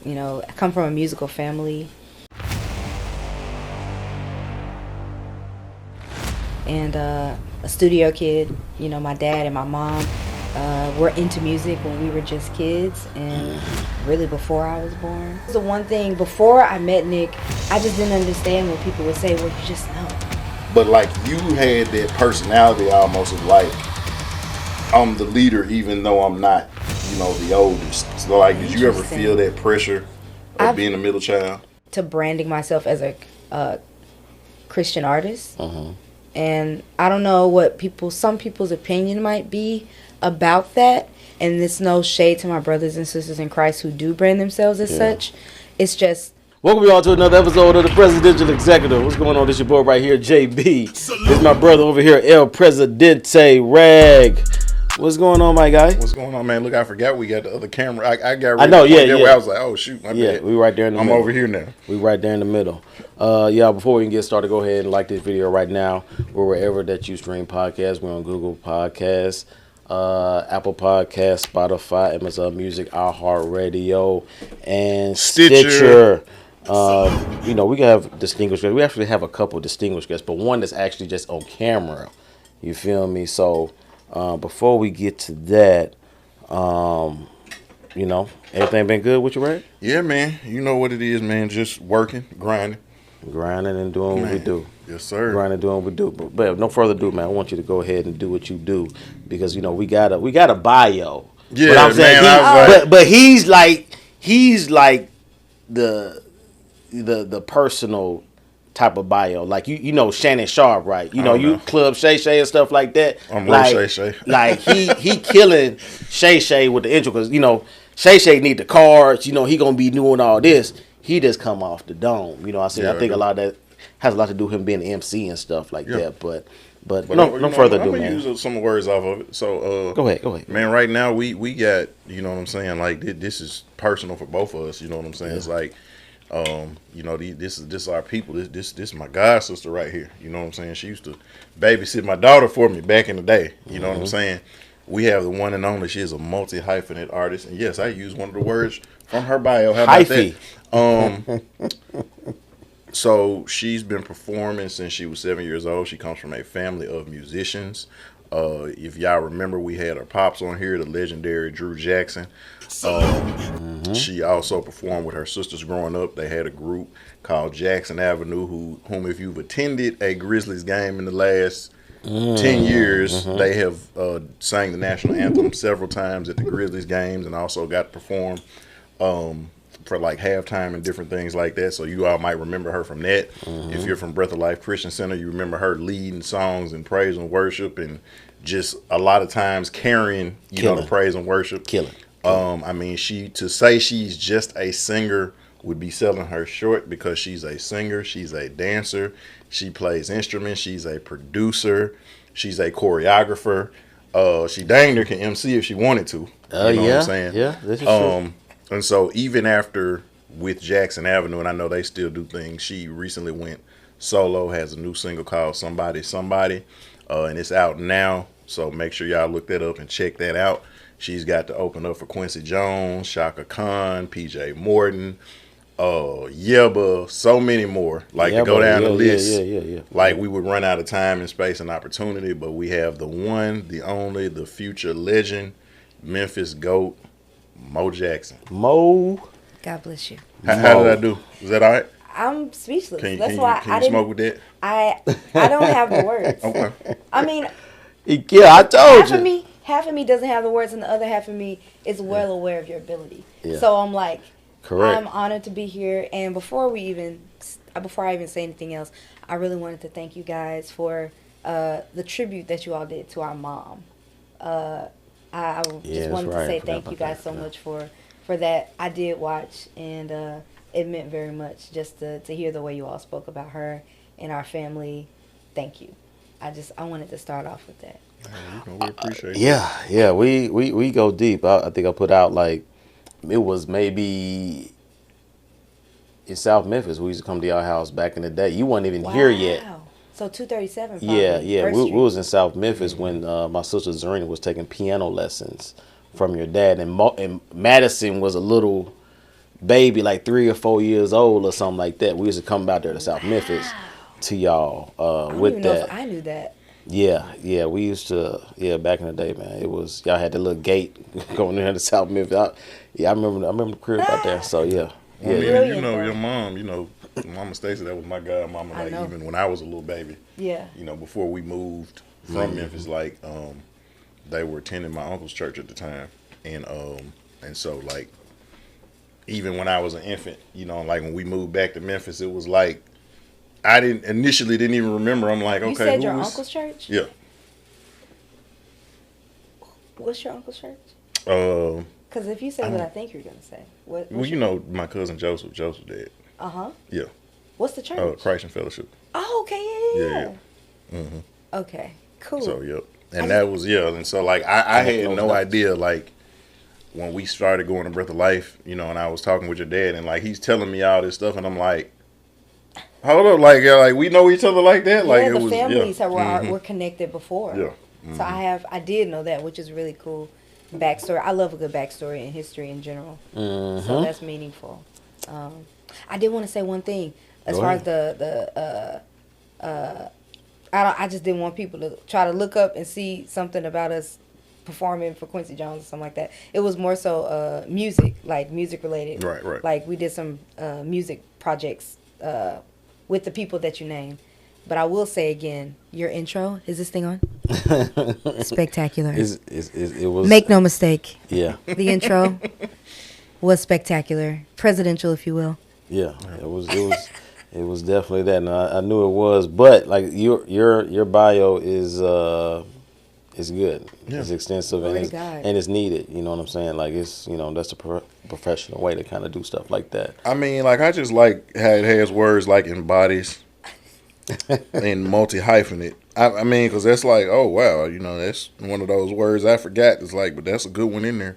You know, I come from a musical family. And a studio kid. You know, my dad and my mom were into music when we were just kids, and really before I was born. The one thing, before I met Nick, I just didn't understand when people would say, well, you just know. But like you had that personality almost of like, I'm the leader even though I'm not, the oldest. So like, did you ever feel that pressure of being a middle child? To branding myself as a Christian artist. And I don't know what some people's opinion might be about that. And it's no shade to my brothers and sisters in Christ who do brand themselves as such. It's just... Welcome you all to another episode of the Presidential Executive. What's going on? This your boy right here, JB. This is my brother over here, El Presidente Rag. What's going on, my guy? What's going on, man? Look, I forgot we got the other camera. I got ready. I know, yeah. Where I was like, oh, shoot, my bad. We right there in the middle. I'm over here now. We right there in the middle. Before we can get started, go ahead and like this video right now. We're wherever that you stream podcasts. We're on Google Podcasts, Apple Podcasts, Spotify, Amazon Music, iHeartRadio, and Stitcher. We can have distinguished guests. We actually have a couple distinguished guests, but one that's actually just on camera. You feel me? So before we get to that, everything been good with you, right? Yeah, man. You know what it is, man. Just working, grinding And doing what we do. Yes, sir. Grinding and doing what we do. But no further ado, man. I want you to go ahead and do what you do because we got a bio. Yeah, but I'm saying man. But he's like the personal type of bio, like you know Shannon Sharp, right? You Club Shay Shay and stuff like that. I'm like Shay Shay. Like he killing Shay Shay with the intro because Shay Shay need the cards. He gonna be doing all this. He just come off the dome. I think a lot of that has a lot to do with him being an MC and stuff like that. But no further ado, man. I'm gonna use some words off of it. So go ahead, man. Right now we got what I'm saying. Like this is personal for both of us. You know what I'm saying? Yeah. It's like. This is our people. This is my god sister right here. You know what I'm saying? She used to babysit my daughter for me back in the day. You know what I'm saying? We have the one and only. She is a multi-hyphenate artist, and yes, I use one of the words from her bio. How about that? So she's been performing since she was 7 years old. She comes from a family of musicians. If y'all remember, we had our pops on here, the legendary Drew Jackson. She also performed with her sisters growing up. They had a group called Jackson Avenue, whom if you've attended a Grizzlies game in the last 10 years, they have sang the national anthem several times at the Grizzlies games and also got to perform for like halftime and different things like that. So you all might remember her from that. If you're from Breath of Life Christian Center, you remember her leading songs and praise and worship and just a lot of times carrying, the praise and worship. Killing. To say she's just a singer would be selling her short because she's a singer, she's a dancer, she plays instruments, she's a producer, she's a choreographer. She dang near can MC if she wanted to. What I'm saying? Yeah, this is true. And so even after with Jackson Avenue, and I know they still do things, she recently went solo, has a new single called Somebody Somebody, and it's out now. So make sure y'all look that up and check that out. She's got to open up for Quincy Jones, Shaka Khan, PJ Morton, Yeba, so many more. To go down the list. Yeah. Like we would run out of time and space and opportunity, but we have the one, the only, the future legend, Memphis GOAT, Mo Jackson. Mo. God bless you. How did I do? Was that all right? I'm speechless. Can I you smoke with that? I don't have the words. Okay. I mean, I told you. Half of me doesn't have the words, and the other half of me is well aware of your ability. Yeah. So I'm like, correct. I'm honored to be here. And before I even say anything else, I really wanted to thank you guys for the tribute that you all did to our mom. I just wanted to say thank you guys so much for that. I did watch, and it meant very much just to hear the way you all spoke about her and our family. Thank you. I wanted to start off with that. We appreciate it. Yeah, we go deep. I think I put out like it was maybe in South Memphis. We used to come to your house back in the day. You weren't even here yet. So 237. Yeah. We was in South Memphis when my sister Zarina was taking piano lessons from your dad, and Madison was a little baby, like 3 or 4 years old or something like that. We used to come out there to South Memphis to y'all I don't with even know that. if I knew that. Yeah, we used to, back in the day, man. It was, y'all had the little gate going in to South Memphis. I remember the crib out there. So yeah, I mean, Brilliant, you know, though. your mom, Mama Stacy, that was my godmama. I Like know. even when I was a little baby, Yeah. before we moved from Memphis, like they were attending my uncle's church at the time, and so like even when I was an infant, like when we moved back to Memphis, it was like I initially didn't even remember. I'm like, okay, You said who your was? uncle's church? Yeah. What's your uncle's church? Uh, Because if you say what I think you're gonna say, what? well, my cousin Joseph dead. Yeah. What's the church? Christ and Fellowship. Oh, okay, yeah. Mm-hmm. Okay, cool. So yep, and that was and so like I had no idea like when we started going to Breath of Life, and I was talking with your dad, and like he's telling me all this stuff, and I'm like, hold up, like we know each other like that, like yeah, it the was families mm-hmm. were connected before. Yeah. Mm-hmm. So I did know that, which is really cool. Backstory. I love a good backstory in history in general. Mm-hmm. So that's meaningful. I did want to say one thing as far as I just didn't want people to try to look up and see something about us performing for Quincy Jones or something like that. It was more so music related. Right. Like we did some music projects with the people that you named. But I will say again, your intro, is this thing on? Spectacular. It was. Make no mistake. Yeah. The intro was spectacular. Presidential, if you will. Yeah. It was definitely that. And I knew it was, but like your bio is good. Yeah. It's extensive Glory and to God. it's needed. You know what I'm saying? Like it's that's a professional way to kind of do stuff like that. I mean, like I just like how it has words like embodies and multi-hyphenate. I mean, because that's like, oh wow, that's one of those words I forgot. It's like, but that's a good one in there.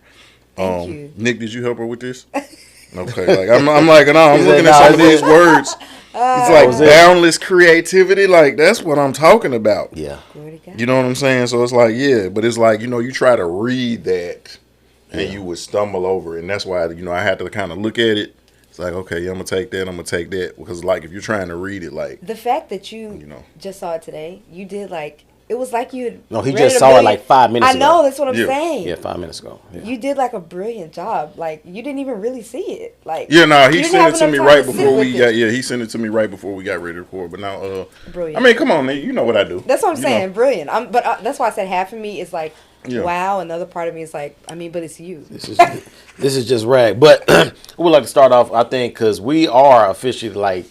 Thank you. Nick, did you help her with this? Okay, like I'm like, no, I'm looking at some of these words. It's like boundless creativity. Like that's what I'm talking about. Yeah. Glory to God. You know what I'm saying? So it's like, yeah, but it's like, you try to read that and you would stumble over it. And that's why, I had to kind of look at it. It's like, okay, I'm going to take that. I'm going to take that. Because, like, if you're trying to read it, like. The fact that you just saw it today, you did like, it was like you had. No, he read just it saw it like 5 minutes ago. I know, that's what I'm Yeah. saying. Yeah, 5 minutes ago. Yeah. You did like a brilliant job. Like, you didn't even really see it. Like. Yeah, no, he you didn't sent have it to me enough right time to sit before with we it. got, he sent it to me right before we got ready to record. But now, Brilliant. I mean, come on, man, you know what I do. That's what I'm You saying, know. brilliant. But that's why I said half of me is like, Yeah. wow. Another part of me is like, I mean, but it's you. This is just rag. But we'd like to start off, I think, because we are officially like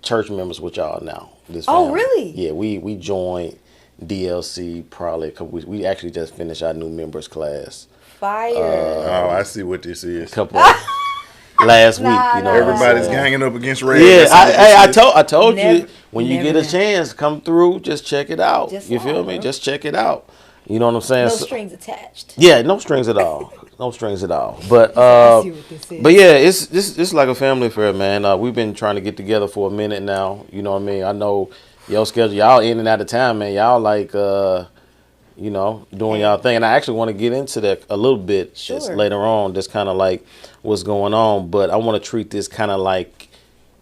church members with y'all now. This Oh, family. really? Yeah, we joined DLC probably. We actually just finished our new members class. Fire. Oh, I see what this is. Last week, Everybody's so- ganging up against Red. Yeah, That's what this I is. told you Never- when you never get a that. chance, come through, just check it out. Just You feel live, me? bro. Just check it out. You know what I'm saying? No So- strings attached. Yeah, no strings at all. No strings at all. But I see what this is. but yeah, it's like a family affair, man. We've been trying to get together for a minute now. You know what I mean? I know your schedule, y'all in and out of town, man. Y'all like doing y'all thing. And I actually want to get into that a little bit just Sure. later on, just kind of like what's going on. But I want to treat this kind of like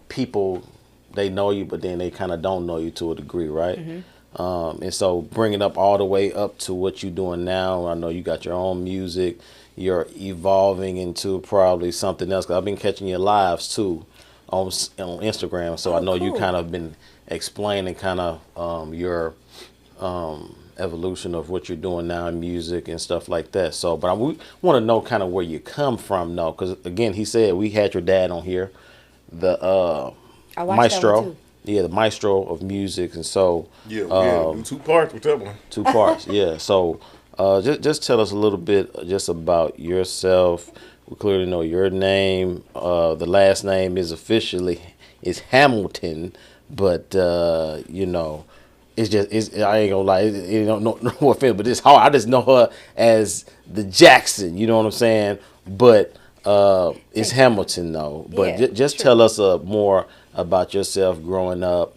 people, they know you, but then they kind of don't know you to a degree, right? Mm-hmm. And so bringing up all the way up to what you're doing now, I know you got your own music. You're evolving into probably something else. 'Cause I've been catching your lives too on Instagram. So I know you cool. kind of been explaining kind of your evolution of what you're doing now in music and stuff like that. So, but we want to know kind of where you come from, though, because again, he said we had your dad on here, the I watched maestro, that one too. yeah, the maestro of music, and so Yeah, we had 2 parts with that one. 2 parts, yeah. So, just tell us a little bit just about yourself. We clearly know your name. The last name is Hamilton, but I ain't gonna lie, it don't no offense, but it's hard. I just know her as the Jackson, you know what I'm saying? But it's Hamilton though. But Yeah, just true. tell us more about yourself growing up,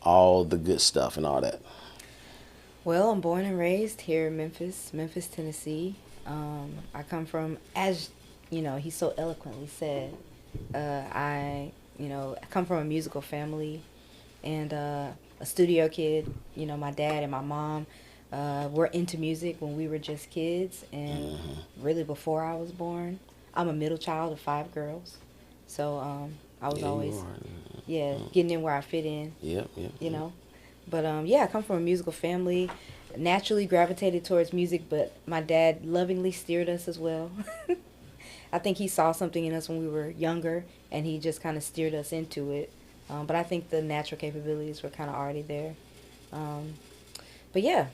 all the good stuff and all that. Well, I'm born and raised here in Memphis, Tennessee. I come from, as he so eloquently said, I come from a musical family and a studio kid. My dad and my mom were into music when we were just kids, and really before I was born. I'm a middle child of 5 girls, so I was always getting in where I fit in. Yep. But I come from a musical family, naturally gravitated towards music, but my dad lovingly steered us as well. I think he saw something in us when we were younger, and he just kind of steered us into it. But I think the natural capabilities were kind of already there. But yeah,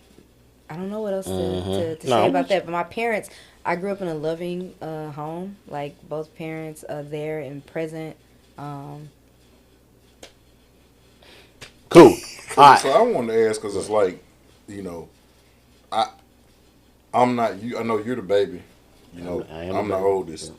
I don't know what else to say about that. But my parents, I grew up in a loving home. Like, both parents are there and present. Cool. All right. So I wanted to ask, because it's like, I'm not you. I know you're the baby. I'm the oldest.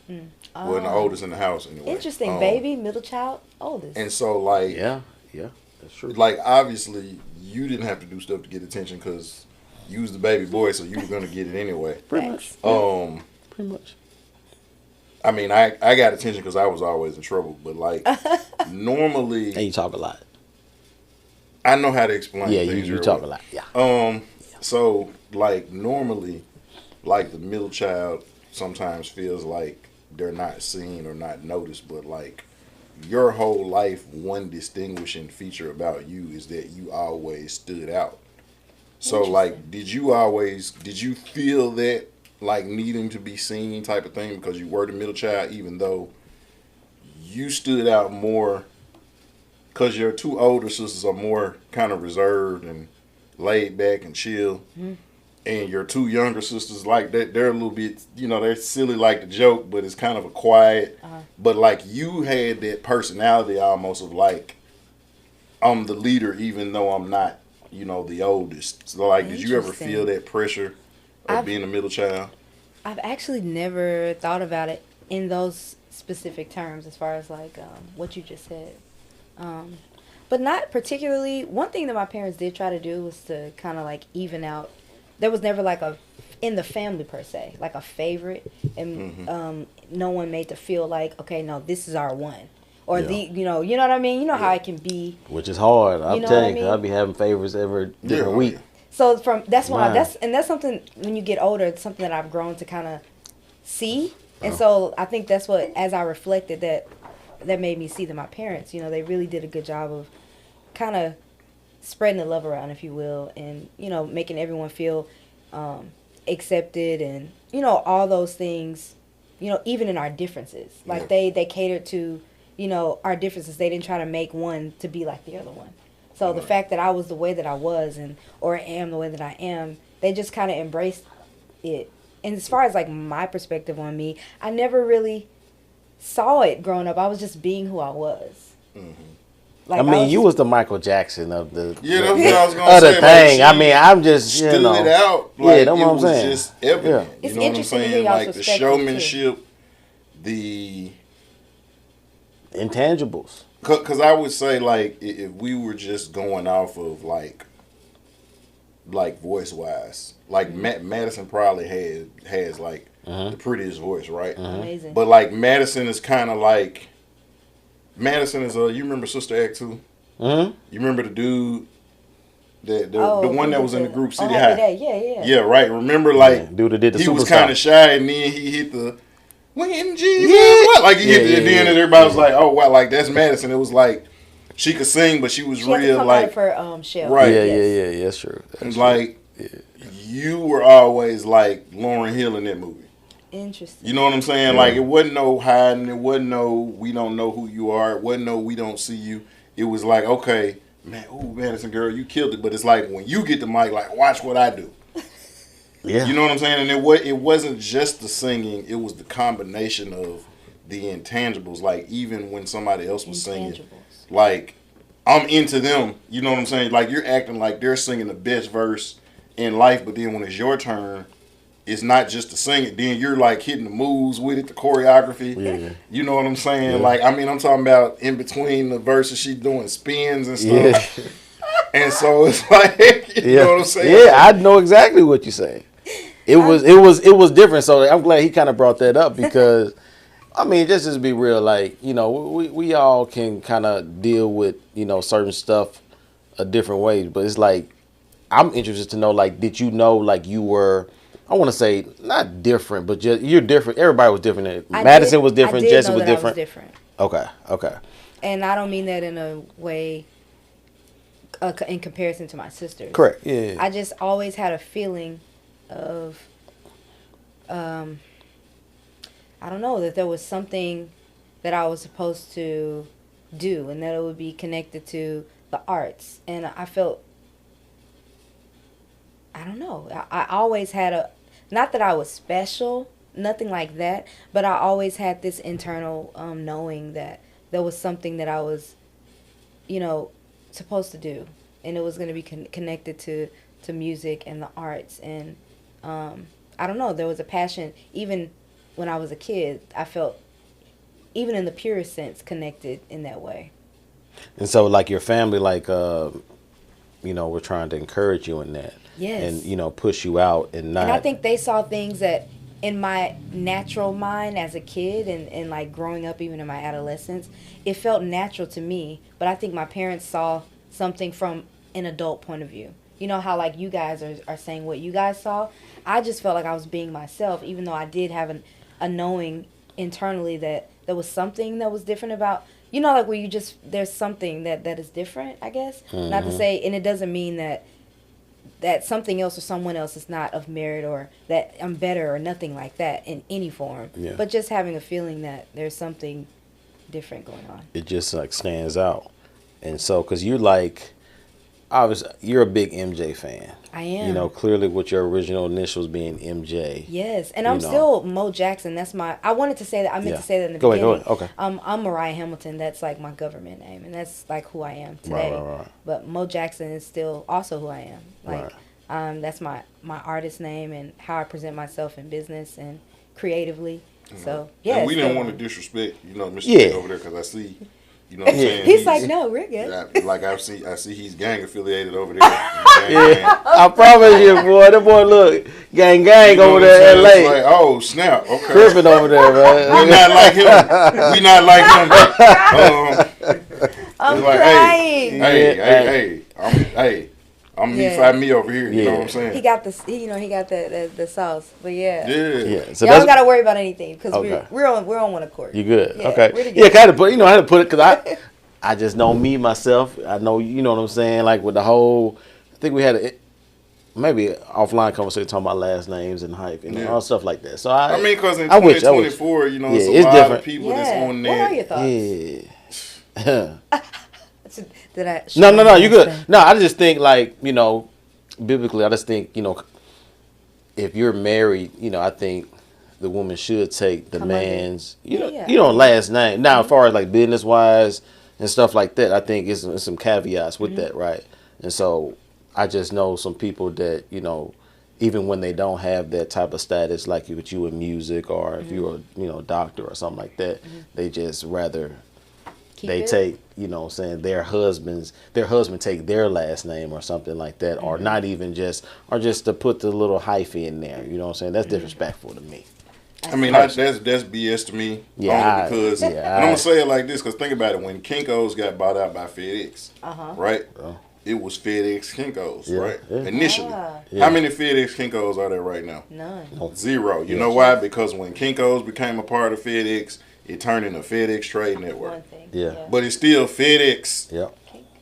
Well, the oldest in the house anyway. Interesting. Baby, middle child, oldest. And so, like, yeah, that's true. Like, obviously, you didn't have to do stuff to get attention because you was the baby boy, so you were gonna get it anyway. Pretty much. Pretty much. I mean, I got attention because I was always in trouble, but like normally, and you talk a lot. I know how to explain. Yeah, things you talk a lot. Yeah. So like normally, like the middle child sometimes feels like they're not seen or not noticed, but like your whole life, one distinguishing feature about you is that you always stood out. So like, did you feel that like needing to be seen type of thing because you were the middle child, even though you stood out more because your 2 older sisters are more kind of reserved and laid back and chill, and your 2 younger sisters, like they're a little bit, they're silly like the joke, but it's kind of a quiet. But like you had that personality almost of like, I'm the leader even though I'm not, the oldest. So like, did you ever feel that pressure of being a middle child? I've actually never thought about it in those specific terms as far as like what you just said. But not particularly. One thing that my parents did try to do was to kind of like even out. There was never like in the family per se, like a favorite, and no one made to feel like, okay, no, this is our one. Or you know what I mean? You know how it can be. Which is hard. I'm telling you, I mean? I'll be having favorites every different week. So that's something when you get older, it's something that I've grown to kind of see. And so I think that's what, as I reflected, that made me see that my parents, they really did a good job of kind of spreading the love around, if you will, and, making everyone feel accepted and, all those things, even in our differences. Like they catered to, our differences. They didn't try to make one to be like the other one. So the fact that I was the way that I was or am the way that I am, they just kind of embraced it. And as far as like my perspective on me, I never really saw it growing up. I was just being who I was. Like, you was the Michael Jackson of the that's what I was gonna say. thing. Like, I'm just stood it out. Like, that's what I'm saying. It was just evident. Yeah. You know what I'm saying? Like the showmanship, the intangibles. Because I would say, like, if we were just going off of like voice wise, like Madison probably has like the prettiest voice, right? Amazing. But like Madison is kind of like, Madison is you remember Sister Act 2? You remember the dude, the one that was in the group City High? Yeah, right. Remember, like, dude that did the he Superstar. was kind of shy, and then he hit the when Jesus, like he hit the end, and everybody was like, "Oh wow!" Like that's Madison. It was like she could sing, but she was she real, had to come like out of her shell. Right? Yeah. That's true. It's like you were always like Lauryn Hill in that movie. Interesting. You know what I'm saying? Like it wasn't no hiding. It wasn't no we don't know who you are. It wasn't no we don't see you. It was like, okay, man, ooh, Madison girl, you killed it. But it's like when you get the mic, like watch what I do. Yeah. You know what I'm saying? And it wasn't just the singing. It was the combination of the intangibles. Like even when somebody else was singing, like I'm into them. You know what I'm saying? Like you're acting like they're singing the best verse in life, but then when it's your turn, it's not just to sing it. Then you're like hitting the moves with it, the choreography. Yeah. You know what I'm saying? Yeah. Like, I mean, I'm talking about in between the verses, she's doing spins and stuff. Yeah. And so it's like, you know what I'm saying? Yeah, I know exactly what you're saying. It was different. So I'm glad he kind of brought that up because I mean, just to be real, like, we all can kind of deal with, certain stuff a different way. But it's like, I'm interested to know, like, did you know, like, you were, I want to say, not different, but just, you're different. Everybody was different. Madison was different. Jesse was different. I was different. Okay. And I don't mean that in a way in comparison to my sisters. Correct. Yeah. I just always had a feeling of, I don't know, that there was something that I was supposed to do and that it would be connected to the arts. And I felt, I don't know, I always had not that I was special, nothing like that, but I always had this internal knowing that there was something that I was, supposed to do. And it was going to be connected to music and the arts. And I don't know, there was a passion. Even when I was a kid, I felt, even in the purest sense, connected in that way. And so, like, your family, like, we're trying to encourage you in that. Yes. And, push you out and not. And I think they saw things that in my natural mind as a kid and like growing up, even in my adolescence, it felt natural to me. But I think my parents saw something from an adult point of view. You know how, like, you guys are saying what you guys saw? I just felt like I was being myself, even though I did have a knowing internally that there was something that was different about, like where there's something that is different, I guess. Mm-hmm. Not to say, and it doesn't mean that something else or someone else is not of merit or that I'm better or nothing like that in any form. Yeah. But just having a feeling that there's something different going on. It just, like, stands out. And so, because you're like, obviously, you're a big MJ fan. I am. Clearly with your original initials being MJ. Yes, and I'm still Mo Jackson. That's I wanted to say that. I meant to say that in the beginning. Go ahead. Okay. I'm Mariah Hamilton. That's like my government name, and that's like who I am today. Right. But Mo Jackson is still also who I am. Like, that's my artist name and how I present myself in business and creatively. Mm-hmm. So yeah. And we didn't want to disrespect, Mr. over there, because I see. You know what I'm saying? He's like, no, we're good. Yeah, like I see he's gang affiliated over there. Gang. I promise you, boy. That boy look gang over there in LA. It's like, oh snap, okay. Crippin' over there, man. We not like him. We not like him. I'm like, crying. Hey, I'm me fight me over here. You know what I'm saying? He got he got the sauce. But yeah. So y'all don't gotta worry about anything because we're on one accord. You good? Yeah, okay. Yeah, kind of put. I had to put it because I just know me myself. I know you know what I'm saying. Like with the whole, I think we had maybe offline conversation talking about last names and hype and all stuff like that. So I mean, because in 2024, it's a lot different. Of people that's on there. What are your thoughts? Yeah. Did I? No, you good. No, I just think, like, biblically, I just think, if you're married, I think the woman should take the man's, last name. Now, as far as like business wise and stuff like that, I think it's some caveats with that, right? And so I just know some people that, even when they don't have that type of status, like with you in music or if you're a doctor or something like that, they just rather. Take, their husband take their last name or something like that, or not even just to put the little hyphen in there. You know what I'm saying? That's disrespectful to me. I mean, that's BS to me. Yeah, because and I'm gonna say it like this, because think about it. When Kinko's got bought out by FedEx, right? It was FedEx Kinko's, right? Yeah. Initially, how many FedEx Kinko's are there right now? None. 0. You know why? Because when Kinko's became a part of FedEx, it turned into FedEx Trade Network. One thing. Yeah. But it's still FedEx. Yeah.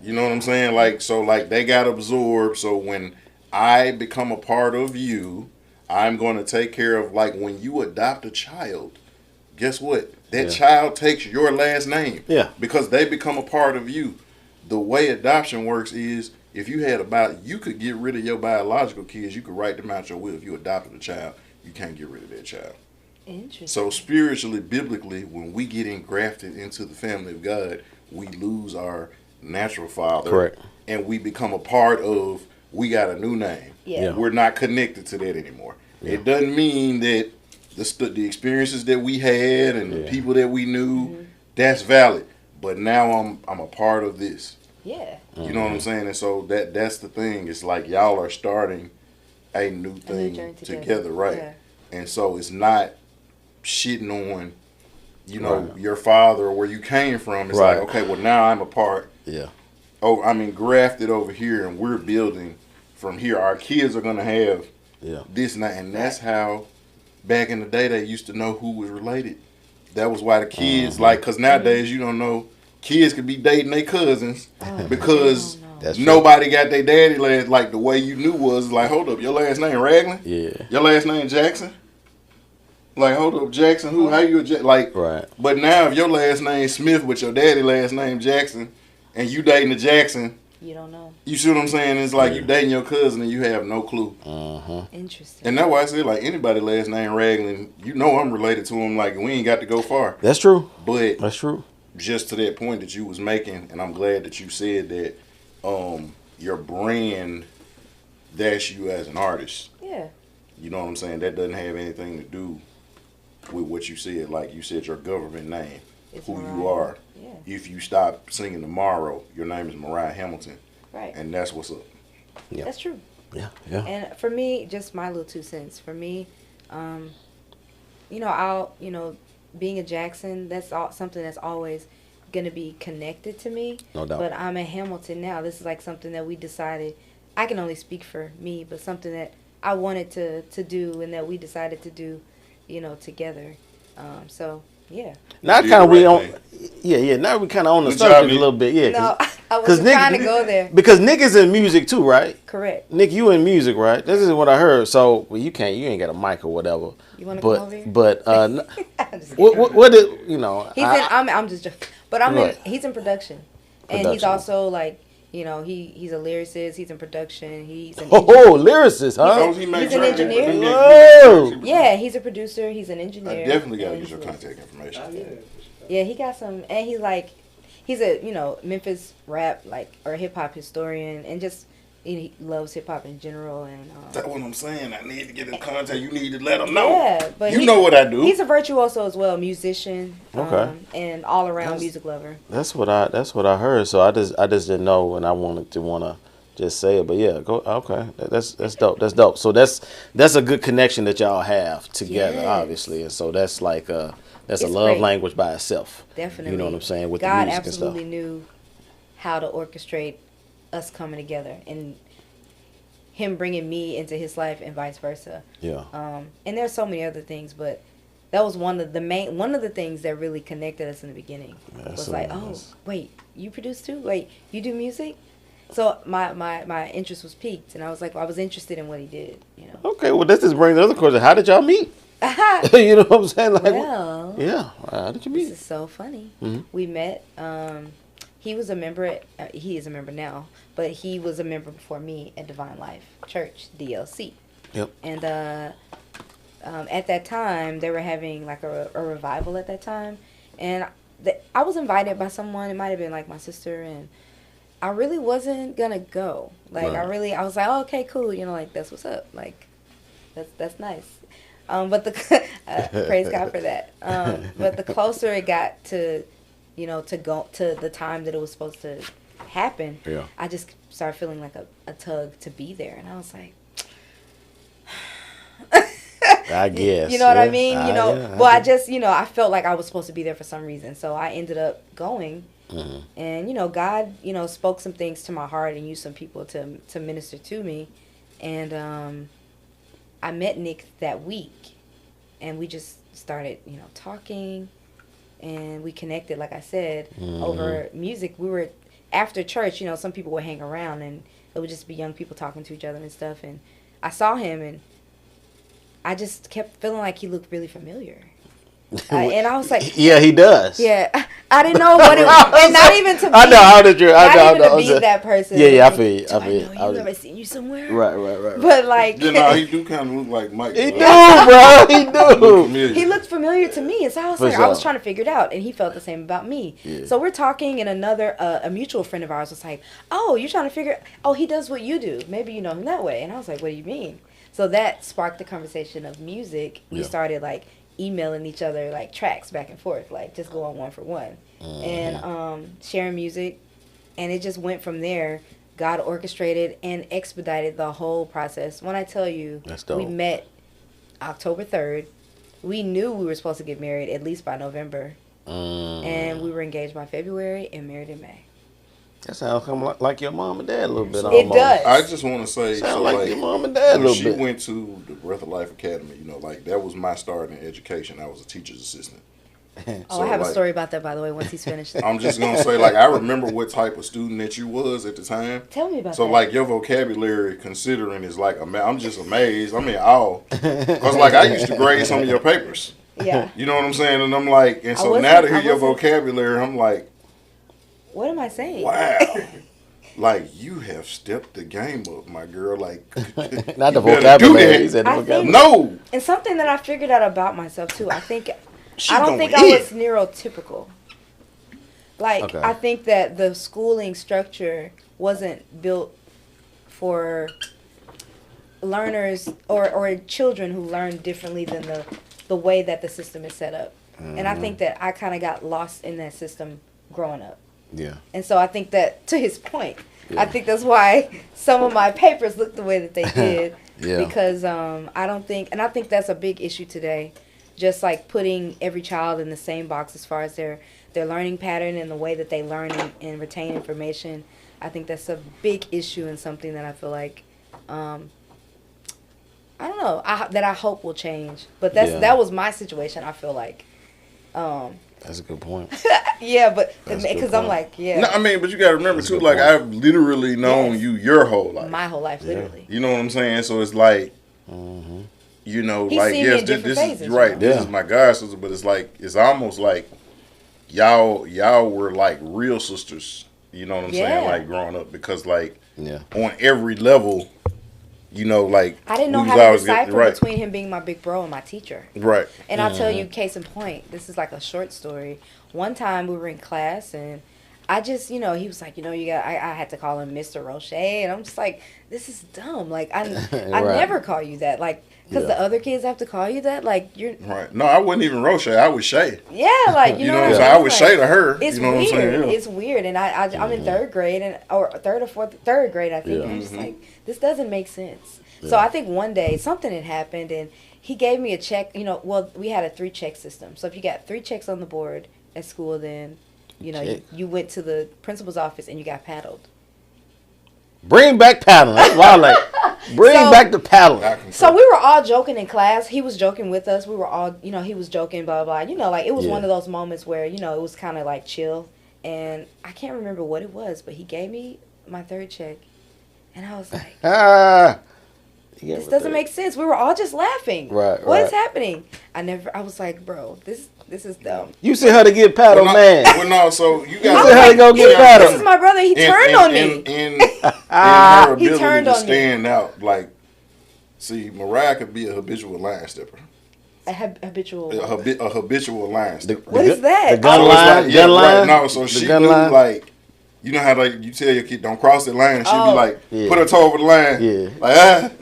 You know what I'm saying? Like, so like they got absorbed. So when I become a part of you, I'm going to take care of, like, when you adopt a child, guess what? That child takes your last name. Yeah. Because they become a part of you. The way adoption works is if you you could get rid of your biological kids, you could write them out your will. If you adopted a child, you can't get rid of that child. Interesting. So spiritually, biblically, when we get engrafted into the family of God, we lose our natural father. Correct. And we become a part of, we got a new name. Yeah. We're not connected to that anymore. Yeah. It doesn't mean that the experiences that we had and the people that we knew, that's valid. But now I'm a part of this. Yeah. You know what I'm saying? And so that's the thing. It's like y'all are starting a new thing together, right? Yeah. And so it's not shitting on you know, your father or where you came from. It's like, okay, well, now I'm a part. Yeah. Oh, I mean, grafted over here, and we're building from here. Our kids are gonna have this and that, and that's how back in the day they used to know who was related. That was why the kids because nowadays you don't know. Kids could be dating their cousins because nobody got their daddy last. Like the way you knew was like, hold up, your last name Ragland? Yeah. Your last name Jackson? Like, hold up, Jackson? Who? How you? Like, right. But now if your last name Smith with your daddy last name Jackson, and you dating a Jackson, you don't know. You see what I'm saying? It's like you dating your cousin and you have no clue. Interesting. And that's why I said, like, anybody last name Ragland, you know I'm related to him. Like, we ain't got to go far. That's true. But that's true. Just to that point that you was making, and I'm glad that you said that your brand, that's you as an artist. Yeah. You know what I'm saying? That doesn't have anything to do with what you said. Like you said, your government name, it's who Mariah. You are. Yeah. If you stop singing tomorrow, your name is Mariah Hamilton. Right. And that's what's up. Yeah. That's true. Yeah. Yeah. And for me, just my little 2 cents. For me, being a Jackson, that's something that's always going to be connected to me. No doubt. But I'm a Hamilton now. This is like something that we decided, I can only speak for me, but something that I wanted to do and that we decided to do, together. So, yeah. Now kind of now we kind of on the subject a little bit, yeah. No, I was trying to go there. Because Nick is in music too, right? Correct. Nick, you in music, right? This is what I heard. So you ain't got a mic or whatever. You want to come over here? But what did He's I'm just joking, but he's in production, and he's also like. He's a lyricist. He's in production. He's an lyricist, huh? He's an engineer. Yeah, he's a producer. He's an engineer. I definitely gotta get your contact information. Yeah, he got some, and he's a Memphis rap or hip hop historian, and just he loves hip hop in general. And that's what I'm saying. I need to get in contact. You need to let him know. Yeah, but you know what I do. He's a virtuoso as well, musician. And all around music lover. That's what I heard. So I just didn't know, and I wanted to just say it. But yeah, go okay. That's dope. That's dope. So that's a good connection that y'all have together, obviously, and so that's like that's a love language by itself. Definitely. You know what I'm saying? With God the music and stuff. absolutely knew how to orchestrate us coming together and him bringing me into his life and vice versa. Yeah. And there's so many other things, but that was one of the things that really connected us in the beginning. Was like, oh, wait, you produce too? Wait, you do music? So my interest was piqued, and I was like, I was interested in what he did. Okay, well, this just brings the other question. How did y'all meet? You know what I'm saying? Like, well, yeah. How did you meet? This is so funny. Mm-hmm. We met. He was a member. He is a member now, but he was a member before me at Divine Life Church, DLC. Yep. And at that time, they were having like a revival at that time, and I was invited by someone. It might have been like my sister, and I really wasn't gonna go. Like I was like, oh, okay, cool. Like that's what's up. Like that's nice. But praise God for that. But the closer it got to go to the time that it was supposed to happen, I just started feeling like a tug to be there, and I was like, I guess. You know what I mean? I felt like I was supposed to be there for some reason, so I ended up going. Mm-hmm. And God, spoke some things to my heart and used some people to minister to me, and I met Nick that week, and we just started, talking, and we connected, like I said, over music. We were, after church, some people would hang around, and it would just be young people talking to each other and stuff, and I saw him, and I just kept feeling like he looked really familiar. And I was like, yeah, he does. Yeah, I didn't know what it was, and not even to be. I know how did you? Not even to be that person. Yeah, I feel you. I feel you. I've never seen you somewhere. Right. But like, he do kind of look like Mike. He do, bro. He do. He looked familiar to me, and so I was I was trying to figure it out, and he felt the same about me. Yeah. So we're talking, and another a mutual friend of ours was like, "Oh, you're trying to figure? Oh, he does what you do. Maybe you know him that way." And I was like, "What do you mean?" So that sparked the conversation of music. We started like emailing each other like tracks back and forth, like just going one for one, and sharing music, and it just went from there. God orchestrated and expedited the whole process. When I tell you, we met October 3rd, we knew we were supposed to get married at least by November. And we were engaged by February and married in May. That sounds like your mom and dad a little bit. It Almost. does. I just want to say, Sound so like your mom and dad a when little she bit. went to the Breath of Life Academy, like that was my start in education. I was a teacher's assistant. I have a story about that, by the way, once he's finished. I'm just gonna say, like, I remember what type of student that you was at the time. Tell me about that. So, like, your vocabulary, considering, is like, I'm just amazed. I mean, because like I used to grade some of your papers. Yeah. You know what I'm saying? And I'm like, and so wasn't- now to hear I your wasn't- vocabulary, I'm like, What am I saying? wow. Like, you have stepped the game up, my girl. Like, Not the you better vocabulary. do He said the I think- vocabulary. No. And something that I figured out about myself, too. I think She I don't going think I in. was neurotypical. Like, Okay. I think that the schooling structure wasn't built for learners or children who learn differently than the way that the system is set up. And I think that I kind of got lost in that system growing up. Yeah. And so I think that, to his point, Yeah. I think that's why some of my papers look the way that they did. Yeah. Because I don't think, and I think that's a big issue today, just like putting every child in the same box as far as their learning pattern and the way that they learn and retain information. I think that's a big issue and something that I feel like, I don't know, that I hope will change. But that was my situation, I feel like. That's a good point. Yeah, but That's a good because I'm point. like, yeah, No, I mean, but you got to remember, That's a too, good like, point. I've literally known Yes. you your whole life. my whole life, literally. You know what I'm saying? So it's like, you know, He's like, seen me yes, in this different is phases, right. you know? This Yeah. is my god sister, but it's like, it's almost like y'all were like real sisters. You know what I'm saying? Yeah. Like growing up, because like Yeah. on every level, you know, like I didn't know we how was to always decipher right, between him being my big bro and my teacher. right. And I'll tell you, case in point, this is like a short story. One time we were in class and I just, he was like, I had to call him Mr. Roche. And I'm just like, this is dumb. Like, I Right. never call you that. Like, because Yeah. the other kids have to call you that. Like, you're, Right. No, I wasn't even Roche. I was Shay. yeah, like, You know know what I'm what saying? I I mean? was Like, Shay to her. It's You know what I'm weird. saying? Yeah. It's weird. And I'm in third grade, or third grade, I think. Yeah. And I'm just like, this doesn't make sense. So I think one day something had happened and he gave me a check. Well, we had a 3-check system. So if you got 3 checks on the board at school, then, Check. you went to the principal's office and you got paddled. Bring back paddling. That's wild. Like, bring So- back the paddling. I concur. So we were all joking in class. He was joking with us. We were all, he was joking, blah, blah, blah. Like, it was Yeah. one of those moments where, it was kind of like chill. And I can't remember what it was, but he gave me my 3rd check. And I was like, Ah. Yeah, this doesn't make sense. We were all just laughing. Right, What is right. happening? I was like, bro, this is dumb. You sent her to get paddled, Well, man. Well, no, so you You got said how to go get paddled. This is my brother. He turned on me. In her He ability turned to on me. stand out, like, see, Mariah could be a habitual line stepper. A habitual. A habitual line stepper. What is that? The gun So it's line? like, gun line? Right, no, so The she gun knew, line? like, you know how, like, you tell your kid, don't cross the line, and she'd Oh. be like, Yeah. put her toe over the line. Yeah. Like,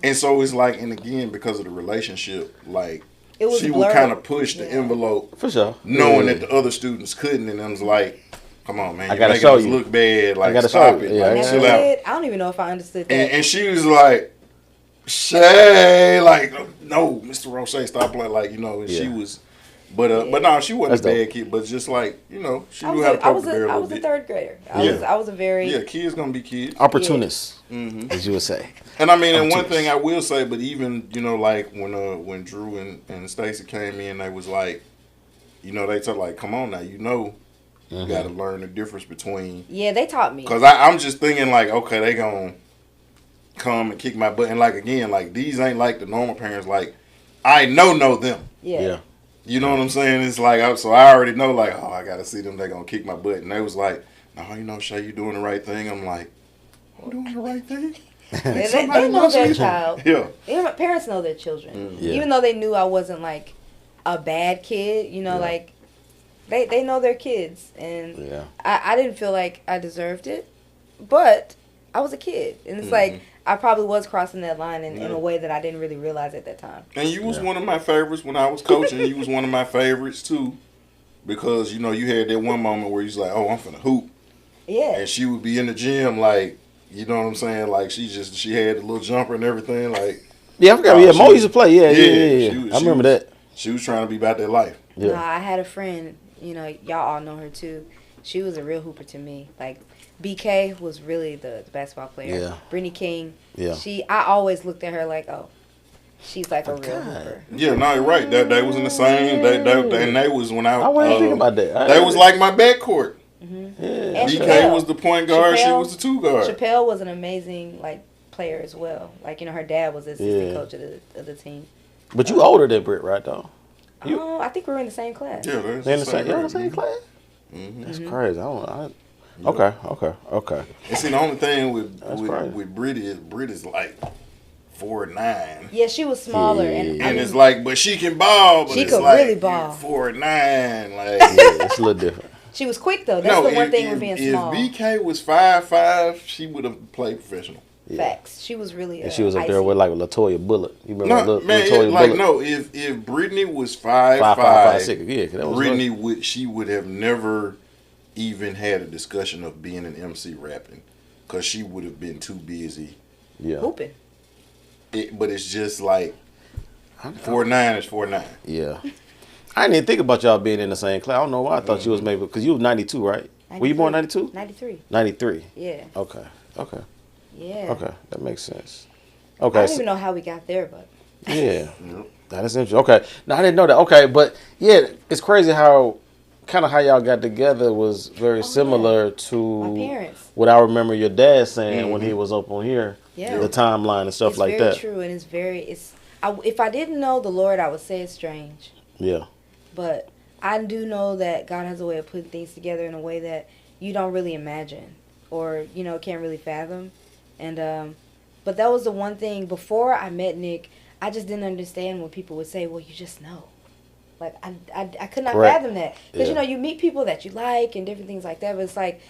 And so it's like, and again, because of the relationship, like, It was she would blurred. kind of push the Yeah. envelope, For sure. knowing Yeah. that the other students couldn't, and I was like, come on, man, I you're gotta making show us you. look bad, like, gotta stop show it, you. Yeah, like, I As a chill out. kid, I don't even know if I understood that. And she was like, Shay, like, no, Mr. Roche, stop playing, like, and she Yeah. was, but no, she wasn't That's a bad dope. kid, but just like, she I knew was, how to I poke was, the bear a I little was a bit. 3rd grader. Yeah. I was a very. Yeah, kids gonna be kids. Opportunists, Mm-hmm. as you would say. And I mean, and one thing I will say, but even like when Drew and Stacy came in, they was like, they told like, come on now, you got to learn the difference between. Yeah, they taught me. Cause I'm just thinking like, okay, they gonna come and kick my butt, and like again, like these ain't like the normal parents. Like I know them. Yeah. You know what I'm saying? It's like, so I already know like, oh, I gotta see them. They gonna kick my butt, and they was like, no, Shay, you doing the right thing. I'm like, I'm doing the right thing. They know their child. Yeah. Parents know their children. Yeah. Even though they knew I wasn't like a bad kid, like they know their kids. And Yeah. I didn't feel like I deserved it, but I was a kid. And it's like I probably was crossing that line in a way that I didn't really realize at that time. And you was one of my favorites when I was coaching. You was one of my favorites too, because you had that one moment where you was like, "Oh, I'm finna hoop," Yeah. and she would be in the gym like, you know what I'm saying? Like she had the little jumper and everything. Like Yeah, I forgot. Yeah, Mo used to play. Yeah. I remember that. She was trying to be about that life. Yeah. No, I had a friend, y'all all know her too. She was a real hooper to me. Like, BK was really the basketball player. Yeah. Brittany King. Yeah. I always looked at her like, oh, she's like a real hooper. Yeah, no, you're right. They was in the same. They was when I wasn't thinking about that. They was like my backcourt. Mm-hmm. Yeah. And BK Chappelle. was the point guard. She was the two guard. Chappelle was an amazing player as well. Like, her dad was the assistant coach of the team. But you older than Britt, right, though? I think we were in the same class. Yeah, they're in the same class. Mm-hmm. That's crazy. Okay. And see, the only thing with Brit is like 4'9". Yeah, she was smaller, and it's like, but she can ball. But she it's could like, really ball. 4'9". Like, yeah, it's a little different. She was quick though. That's the one thing with being small. If BK was 5'5", she would have played professional. Yeah. Facts. She was really. And she was up there with LaToya Bullock. You remember LaToya Bullock? No, if Brittany was 5'6", yeah, that was Brittany would have never even had a discussion of being an MC rapping, because she would have been too busy. Yeah. Hooping. But it's just like 4'9" is 4'9". Yeah. I didn't even think about y'all being in the same class. I don't know why I thought you was maybe because you was 92, right? 93. Were you born 92? 93. 93. Yeah. Okay. Yeah. Okay, that makes sense. Okay. I don't even know how we got there, but. Yeah. That is interesting. Okay. Now I didn't know that. Okay, but yeah, it's crazy how y'all got together was very similar to my parents. What I remember your dad saying when he was up on here. Yeah. The timeline and stuff like that. It's very true, and if I didn't know the Lord, I would say it's strange. Yeah. But I do know that God has a way of putting things together in a way that you don't really imagine or, can't really fathom. And but that was the one thing before I met Nick, I just didn't understand when people would say, well, you just know. Like, I could not fathom that. Because, you meet people that you like and different things like that. But it's like,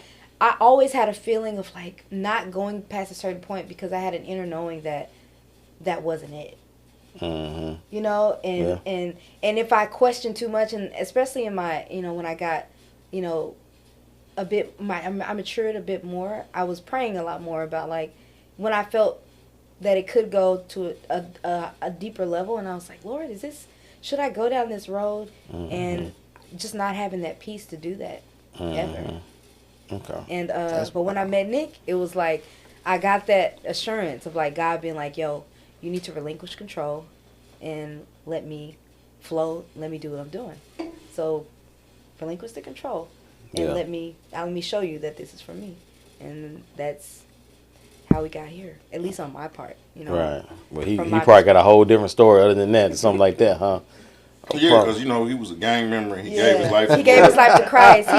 I always had a feeling of, like, not going past a certain point because I had an inner knowing that wasn't it. Mm-hmm. And if I questioned too much, and especially in my, when I got, a bit, I matured a bit more, I was praying a lot more about, like, when I felt that it could go to a deeper level, and I was like, Lord, should I go down this road? And just not having that peace to do that ever. Okay. And but when I met Nick, it was like I got that assurance of, like, God being like, yo, you need to relinquish control and let me flow, let me do what I'm doing. So relinquish the control and let me show you that this is for me. And that's how we got here, at least on my part, Right. Well, he probably got a whole different story other than that, something like that, huh? Yeah, because, he was a gang member and he gave his life to He gave his life to Christ.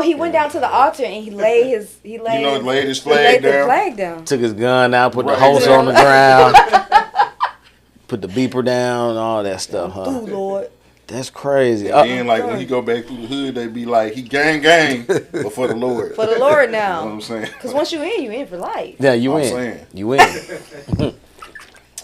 He went down to the altar and he laid his flag down. Took his gun out, put the holster on the ground, put the beeper down, all that stuff, huh? Ooh, Lord. That's crazy. And then, when he go back through the hood, they be like, he gang, but for the Lord. For the Lord now. You know what I'm saying? Because once you in for life. Yeah, you in.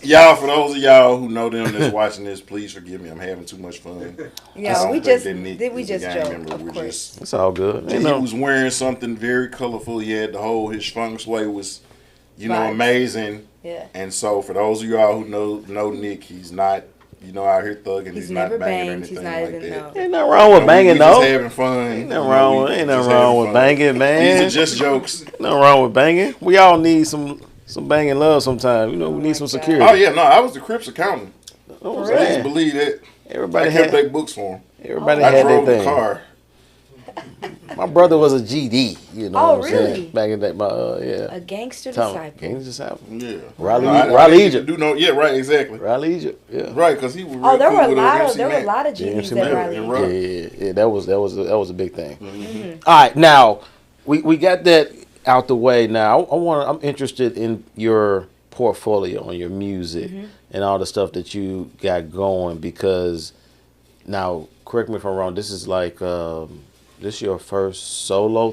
Y'all, for those of y'all who know them that's watching this, please forgive me. I'm having too much fun. Yeah, we just joke, of course. It's all good. He was wearing something very colorful. He had his feng shui was, amazing. Yeah. And so for those of y'all who know Nick, he's not, out here thugging. He's not banging or anything like that. Ain't nothing wrong with banging, though. Just having fun. Ain't nothing wrong with banging, man. These are just jokes. Nothing wrong with banging. We all need some banging love sometimes. We need some security. Oh, yeah. No, I was the Crips accountant. Oh, so I believe that. Everybody kept their books for him. Everybody had their thing. I drove the car. My brother was a GD, what I'm saying? Back in that, a gangster disciple. Gangster disciple. Yeah. Raleigh Egypt. Yeah, right, exactly. Raleigh Egypt, yeah. Right, because he was real there were a lot of GDs at Raleigh. Yeah, that was a big thing. Mm-hmm. All right, now we got that out the way. Now I'm interested in your portfolio on your music and all the stuff that you got going, because now, correct me if I'm wrong, this is like this your first solo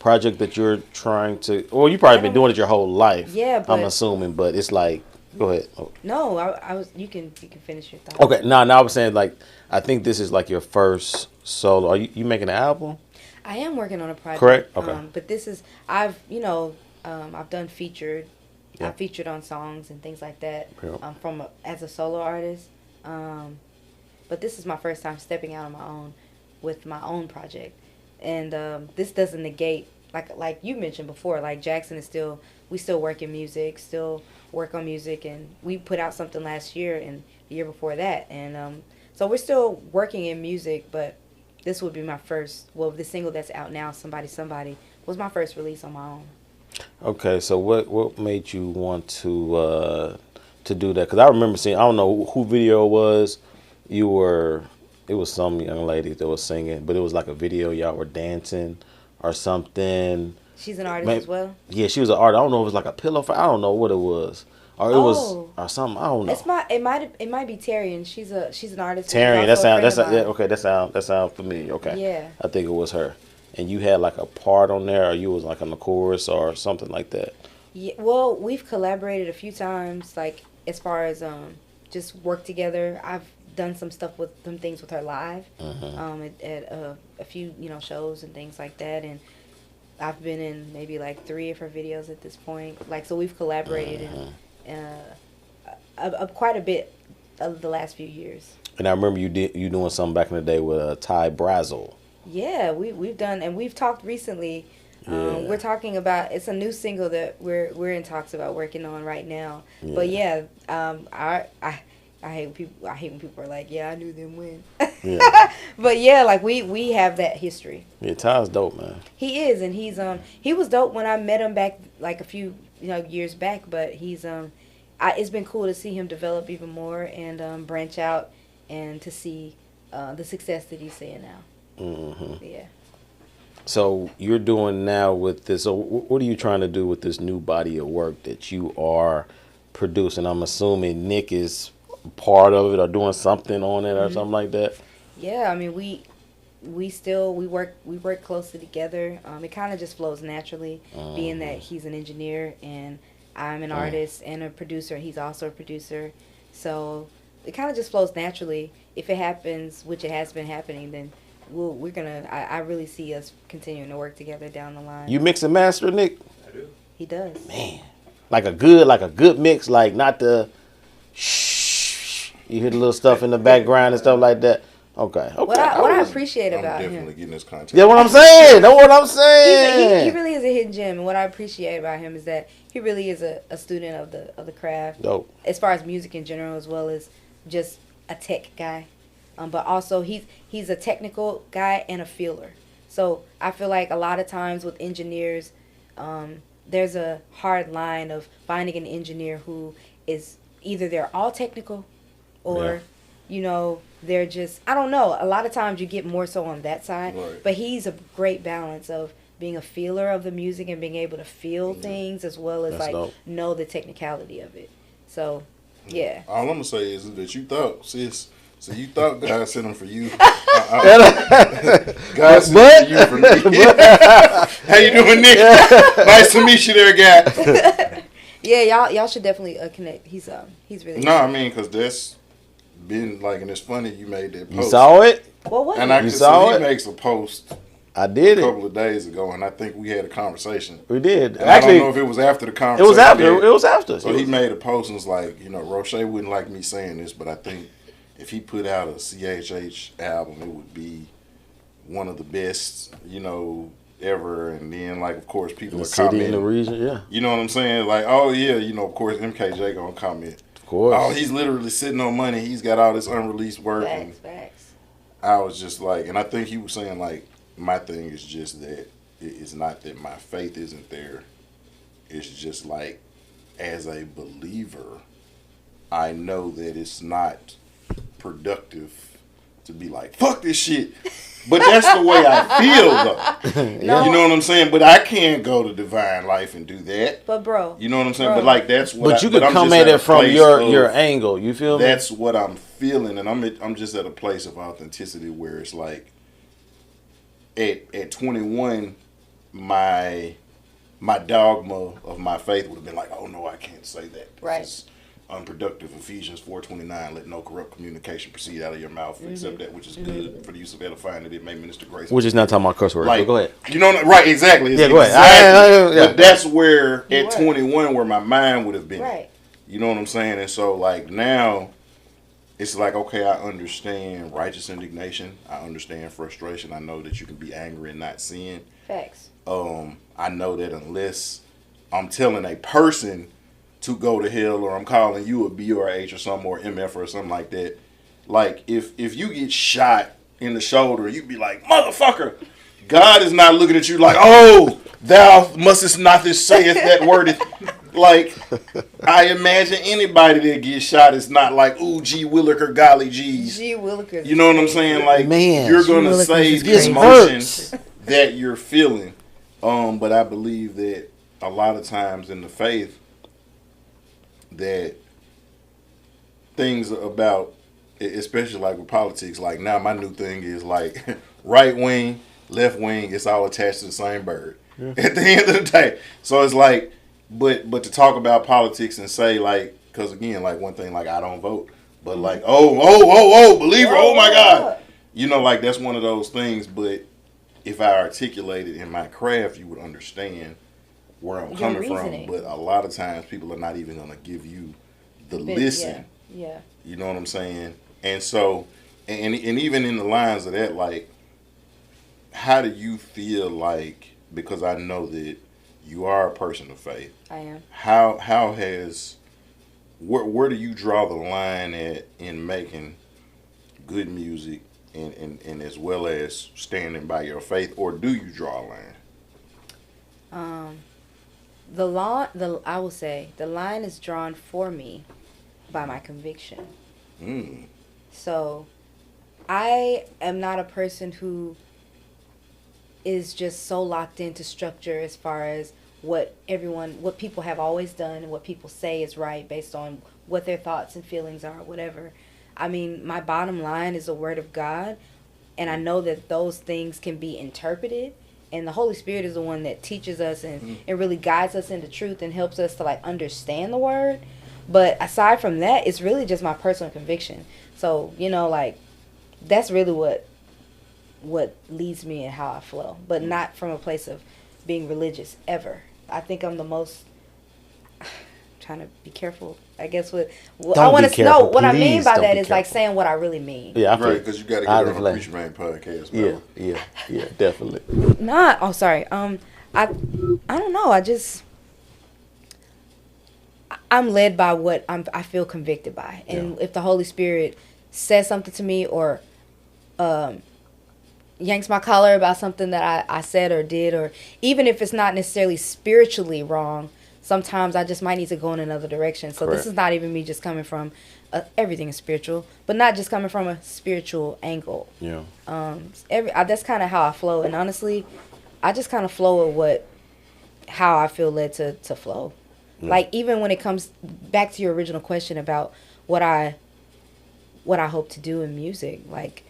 project that you're trying to, or you probably been doing it your whole life. Yeah, but I'm assuming, but it's like, go ahead. Oh. No, I was. You can finish your thought. Okay, now I was saying, like, I think this is like your first solo. Are you making an album? I am working on a project. Correct. Okay. But this is I've done featured I featured on songs and things like that as a solo artist. But this is my first time stepping out on my own with my own project. And this doesn't negate, like you mentioned before, like Jackson is we still work in music, still work on music, and we put out something last year and the year before that. And so we're still working in music, but this would be my first, the single that's out now, Somebody, was my first release on my own. Okay, so what made you want to do that? Because I remember seeing, I don't know who video it was. It was some young lady that was singing, but it was like a video. Y'all were dancing or something. She's an artist as well? Yeah, she was an artist. I don't know if it was like a pillow fight. I don't know what it was. Or it was or something. I don't know. It might be Tarian. She's an artist. Tarian, that sounds familiar. Okay. Yeah. I think it was her. And you had like a part on there, or you was like on the chorus or something like that. Yeah, well, we've collaborated a few times, like as far as just work together. I've done some things with her live, at a few shows and things like that, and I've been in maybe like 3 of her videos at this point. Like, so we've collaborated in quite a bit of the last few years. And I remember you doing something back in the day with Ty Brazel. Yeah, we've done, and we've talked recently. We're talking about, it's a new single that we're in talks about working on right now. Yeah. But yeah, I hate when people are like, yeah, I knew them when. Yeah. But yeah, like we have that history. Yeah, Ty's dope, man. He is, and he was dope when I met him back like a few years back. But it's been cool to see him develop even more and branch out and to see the success that he's seeing now. Mm-hmm. Yeah. So you're doing now with this. So what are you trying to do with this new body of work that you are producing? I'm assuming Nick is part of it or doing something on it or something like that. Yeah, I mean we work closely together. It kind of just flows naturally, being that he's an engineer and I'm an artist and a producer, and he's also a producer. So it kind of just flows naturally. If it happens, which it has been happening, then I really see us continuing to work together down the line. You mix and master, Nick? I do. He does. Man, like a good mix, like not the shh. You hear the little stuff in the background and stuff like that. Okay. What I appreciate about him. I'm definitely getting this content. Yeah, what I'm saying. That's what I'm saying. He really is a hidden gem, and what I appreciate about him is that he really is a student of the craft. Dope. As far as music in general, as well as just a tech guy. But also he's a technical guy and a feeler. So I feel like a lot of times with engineers, there's a hard line of finding an engineer who is either they're all technical or, they're just, I don't know. A lot of times you get more so on that side. Right. But he's a great balance of being a feeler of the music and being able to feel things as well as know the technicality of it. So, yeah. All I'm going to say is that you thought, sis. So you thought God sent him for you. God sent you for me. How you doing, Nick? Nice to meet you there, guy. Yeah, y'all should definitely connect. He's really No, I mean, because that's been like, and it's funny you made that post. You saw it? Well, what? And I can see he makes a post. I did a couple of days ago, and I think we had a conversation. We did. And actually, I don't know if it was after the conversation. It was after. So he made a post and was like, Roche wouldn't like me saying this, but I think if he put out a CHH album, it would be one of the best, ever. And then, like, of course, people are commenting. In the region, yeah. You know what I'm saying? Like, oh, yeah, of course, MKJ gonna comment. Of course. Oh, he's literally sitting on money. He's got all this unreleased work. Facts. I was just like, and I think he was saying, like, my thing is just that it's not that my faith isn't there. It's just like, as a believer, I know that it's not productive to be like, fuck this shit. But that's the way I feel, though. No. You know what I'm saying? But I can't go to Divine Life and do that. But bro, you know what I'm saying? But like that's what. But you could come at it from your angle. You feel me? That's what I'm feeling, and I'm just at a place of authenticity where it's like, at 21, my dogma of my faith would have been like, oh no, I can't say that. Right. unproductive. Ephesians 4:29, let no corrupt communication proceed out of your mouth, except that which is good for the use of edifying, that it may minister grace. Which is not talking about curse words. Like, go ahead. You know, right? Exactly. Yeah, go ahead. Exactly. Yeah. But that's where at 21, where my mind would have been. Right. You know what I'm saying? And so, like, now, it's like, okay, I understand righteous indignation. I understand frustration. I know that you can be angry and not sin. Facts. I know that unless I'm telling a person to go to hell, or I'm calling you a BRH or something, or MF or something like that, like, if you get shot in the shoulder, you be like, motherfucker, God is not looking at you like, oh, thou mustest not this saith that word. Like, I imagine anybody that gets shot is not like, ooh, gee williker, golly geez. G Willikers. You know what I'm saying? Like, Man, you're going to Willikers say is the crazy. emotions that you're feeling. But I believe that a lot of times in the faith, that things about, especially like with politics, like now my new thing is like right wing, left wing, it's all attached to the same bird at the end of the day. So it's like, but to talk about politics and say like, because again, like one thing, like I don't vote, but like, believer, oh my God. You know, like that's one of those things, but if I articulate it in my craft, you would understand where I'm coming from. But a lot of times people are not even going to give you the listen. Yeah. You know what I'm saying? And so, and even in the lines of that, like, how do you feel like, because I know that you are a person of faith. I am. How has, where do you draw the line at in making good music and as well as standing by your faith, or do you draw a line? I will say the line is drawn for me by my conviction. So I am not a person who is just so locked into structure as far as what people have always done and what people say is right based on what their thoughts and feelings are, whatever. I mean, my bottom line is the word of God, and I know that those things can be interpreted, and the Holy Spirit is the one that teaches us and really guides us into truth and helps us to like understand the word. But aside from that, it's really just my personal conviction. So, you know, like that's really what leads me and how I flow, but not from a place of being religious ever. I think I'm the most trying to be careful, I guess. I want to know what I mean by that is like saying what I really mean. Yeah, right, because you got to get on a Preacher Man podcast. Man. Yeah, definitely. Sorry. I don't know. I'm led by what I feel convicted by, and if the Holy Spirit says something to me or yanks my collar about something that I said or did, or even if it's not necessarily spiritually wrong, sometimes I just might need to go in another direction. So This is not even me just coming from everything is spiritual, but not just coming from a spiritual angle. Yeah. That's kind of how I flow, and honestly, I just kind of flow with how I feel led to flow. Yeah. Like even when it comes back to your original question about what I hope to do in music, like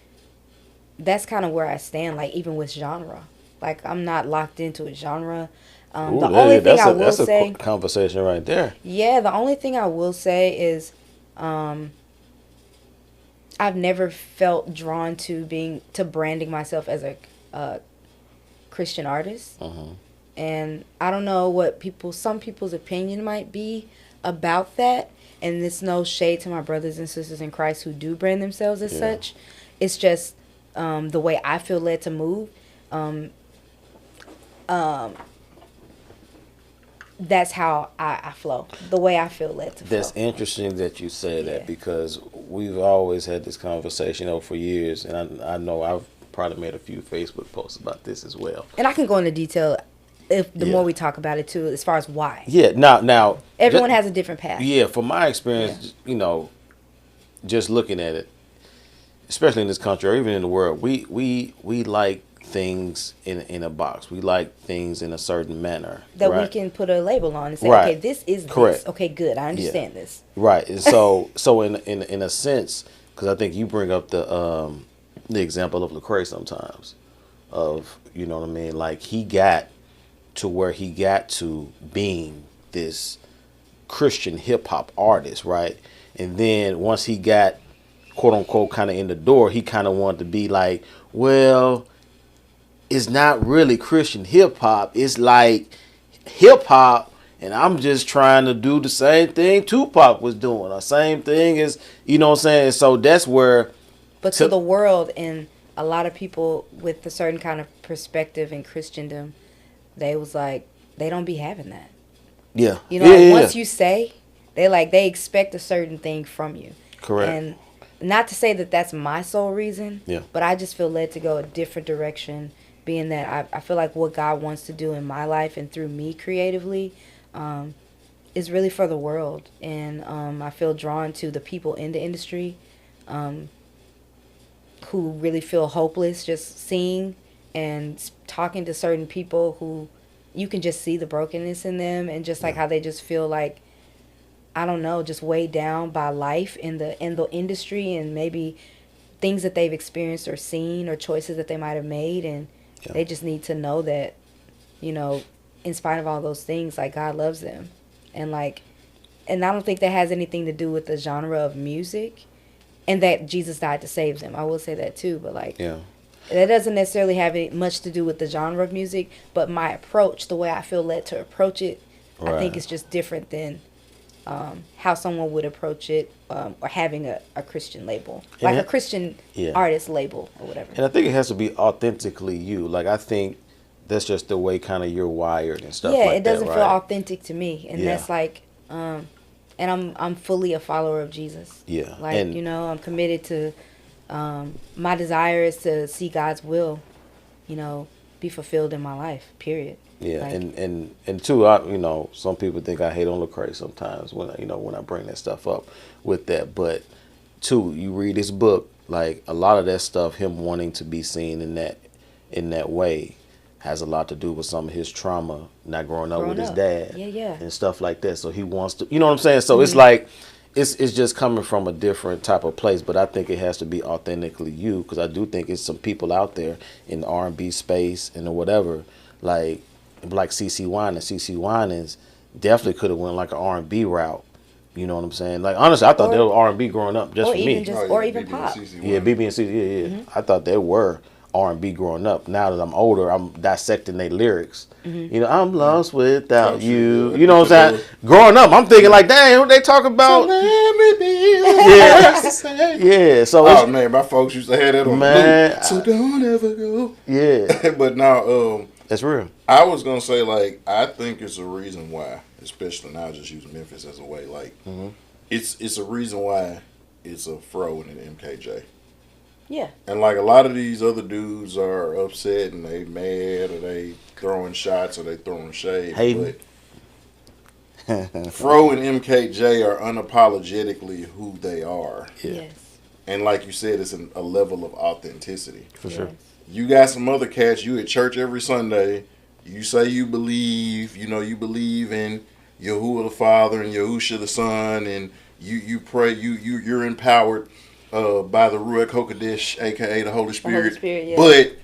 that's kind of where I stand. Like even with genre, like I'm not locked into a genre. The only thing I will say, that's a conversation right there. Yeah, the only thing I will say is, I've never felt drawn to branding myself as a Christian artist, and I don't know what some people's opinion might be about that. And it's no shade to my brothers and sisters in Christ who do brand themselves as such. It's just the way I feel led to move. That's how I flow, the way I feel led to flow. That's interesting that you say that, because we've always had this conversation for years, and I know I've probably made a few Facebook posts about this as well. And I can go into detail if the more we talk about it too, as far as why. Yeah, now everyone has a different path. Yeah, from my experience, you know, just looking at it, especially in this country or even in the world, we like things in a box. We like things in a certain manner that we can put a label on and say, okay, this is this. Okay, good. I understand this. Right. And so in a sense, because I think you bring up the example of Lecrae sometimes, of, you know what I mean, like he got to where he got to being this Christian hip hop artist, right? And then once he got quote unquote kind of in the door, he kind of wanted to be like, well, it's not really Christian hip hop. It's like hip hop, and I'm just trying to do the same thing Tupac was doing, or same thing as, you know what I'm saying? So that's where. But to the world and a lot of people with a certain kind of perspective in Christendom, they was like, they don't be having that. Yeah. You know, once you say, they expect a certain thing from you. Correct. And not to say that that's my sole reason, but I just feel led to go a different direction, being that I feel like what God wants to do in my life and through me creatively is really for the world. And I feel drawn to the people in the industry who really feel hopeless just seeing and talking to certain people who you can just see the brokenness in them, and just like how they just feel like, I don't know, just weighed down by life in the industry, and maybe things that they've experienced or seen or choices that they might have made, and they just need to know that, you know, in spite of all those things, like, God loves them. And like, and I don't think that has anything to do with the genre of music, and that Jesus died to save them. I will say that too, but like, that doesn't necessarily have much to do with the genre of music, but my approach, the way I feel led to approach it, I think it's just different than how someone would approach it, or having a Christian label, like a Christian artist label or whatever. And I think it has to be authentically you. Like, I think that's just the way kind of you're wired and stuff like that. Yeah, it doesn't feel authentic to me, and that's like, and I'm fully a follower of Jesus. Yeah, like, and, you know, I'm committed to. My desire is to see God's will, you know, be fulfilled in my life. Period. Yeah, like, and too, you know, some people think I hate on Lecrae sometimes when I bring that stuff up with that. But too, you read his book, like a lot of that stuff, him wanting to be seen in that way, has a lot to do with some of his trauma, not growing up with his dad, and stuff like that. So he wants to, you know what I'm saying? So it's like, it's just coming from a different type of place, but I think it has to be authentically you, because I do think it's some people out there in the R&B space and whatever, like CeCe Winans. CeCe Winans definitely could have went like an R&B route. You know what I'm saying? Like, honestly, I thought they were R&B growing up, just for me. Or even pop. Yeah, BB and CeCe, yeah. I thought they were R&B growing up. Now that I'm older, I'm dissecting their lyrics. You know, I'm lost without you. You know what I'm saying? Growing up, I'm thinking like, dang, what they talk about? So let me be. Yeah. So man, my folks used to have that on the loop. So don't ever go. Yeah. But now, that's real. I was gonna say, like, I think it's a reason why, especially now, just using Memphis as a way, like, it's a reason why it's a Fro and an MKJ. Yeah. And like a lot of these other dudes are upset and they mad, or they throwing shots, or they throwing shade. But Fro and MKJ are unapologetically who they are. Yes. And like you said, it's a level of authenticity. For sure. You got some other cats, you at church every Sunday, you say you believe, you believe in Yahuwah the Father and Yahusha the Son, and you pray, you're empowered by the Ruach HaKodesh, aka the Holy Spirit. But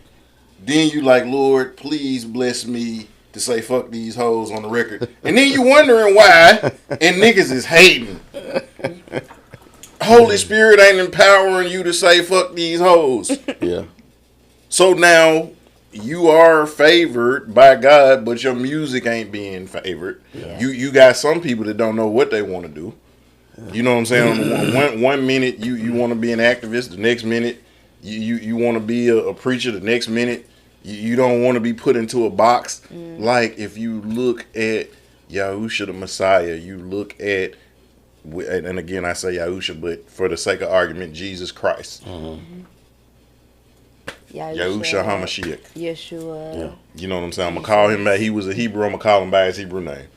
then you like, Lord, please bless me to say fuck these hoes on the record. And then you wondering why, and niggas is hating. Holy Spirit ain't empowering you to say fuck these hoes. Yeah. So now you are favored by God, but your music ain't being favored. Yeah. You got some people that don't know what they want to do. You know what I'm saying? One minute you want to be an activist, the next minute you want to be a preacher, the next minute you don't want to be put into a box. Like, if you look at Yahusha the Messiah, you look at, and again I say Yahusha, but for the sake of argument, Jesus Christ. Yahusha HaMashiach. Yeshua. Yeah. You know what I'm saying? I'm going to call him back. He was a Hebrew. I'm going to call him by his Hebrew name.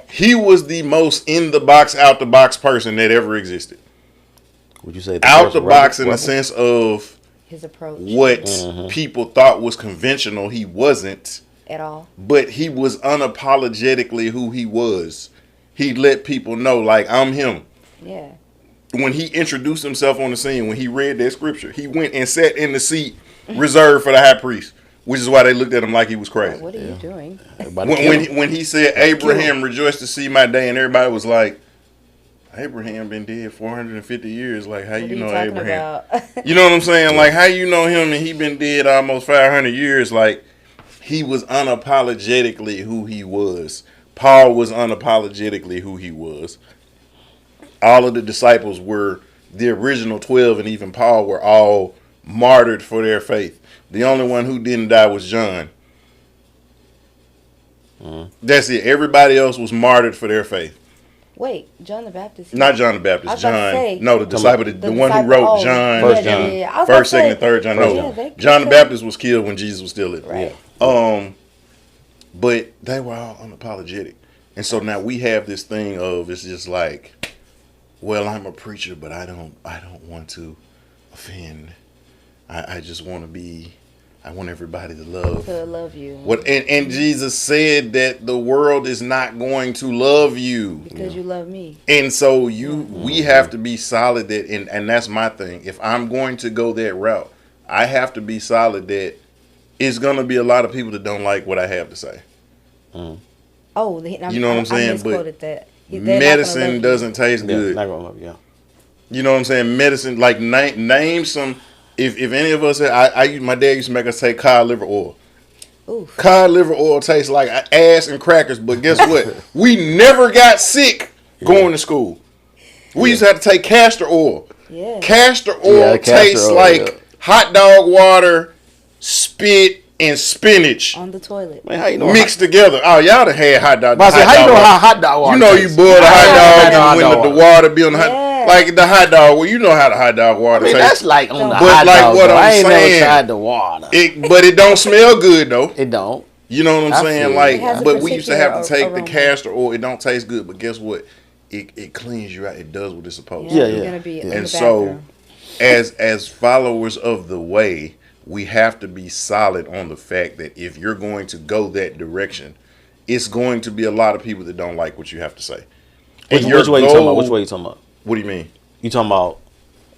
He was the most in the box, out the box person that ever existed. Would you say out the box in the sense of his approach? What people thought was conventional, he wasn't at all. But he was unapologetically who he was. He let people know, like, I'm him. Yeah. When he introduced himself on the scene, when he read that scripture, he went and sat in the seat reserved for the high priest. which is why they looked at him like he was crazy. What are you doing? When he said Abraham rejoiced to see my day, and everybody was like, Abraham been dead 450 years. Like, how you know Abraham? You know what I'm saying? Like, how you know him and he been dead almost 500 years? Like, he was unapologetically who he was. Paul was unapologetically who he was. All of the disciples were the original 12, and even Paul were all martyred for their faith. The only one who didn't die was John. That's it. Everybody else was martyred for their faith. Wait, John the Baptist? Not John the Baptist. John. No, the disciple. The one disciple, who wrote John. First John. First, second, and third John. No, John the Baptist was killed when Jesus was still living. Right. But they were all unapologetic. And so now we have this thing of, it's just like, well, I'm a preacher, but I don't want to offend. I just want to be, I want everybody to love you. And Jesus said that the world is not going to love you because you love me. And so we have to be solid that, and that's my thing. If I'm going to go that route, I have to be solid that it's going to be a lot of people that don't like what I have to say. Oh, you know what I'm saying? But that. Medicine doesn't taste good. Not gonna love you. You know what I'm saying? Medicine, like name some. If any of us, my dad used to make us take cod liver oil. Oof. Cod liver oil tastes like ass and crackers, but guess what? We never got sick going to school. We used to have to take castor oil. Yeah. Castor oil tastes like hot dog water, spit, and spinach on the toilet. Man, how you know mixed together. Oh, y'all done had hot dog. How you know how hot dog water? You know you boil the hot dog and when the water be on the hot. Yeah. Like the hot dog, well, you know how the hot dog water tastes. That's like on the but hot like dog. What I'm I ain't saying, never tried the water. But it don't smell good though. It don't. You know what I'm saying? Like, but we used to have to take aroma. the castor oil. It don't taste good, but guess what? It cleans you out. It does what it's supposed to. You're gonna be and so, as followers of the way, we have to be solid on the fact that if you're going to go that direction, it's going to be a lot of people that don't like what you have to say. Which way you talking about? Which way you talking about? What do you mean? You talking about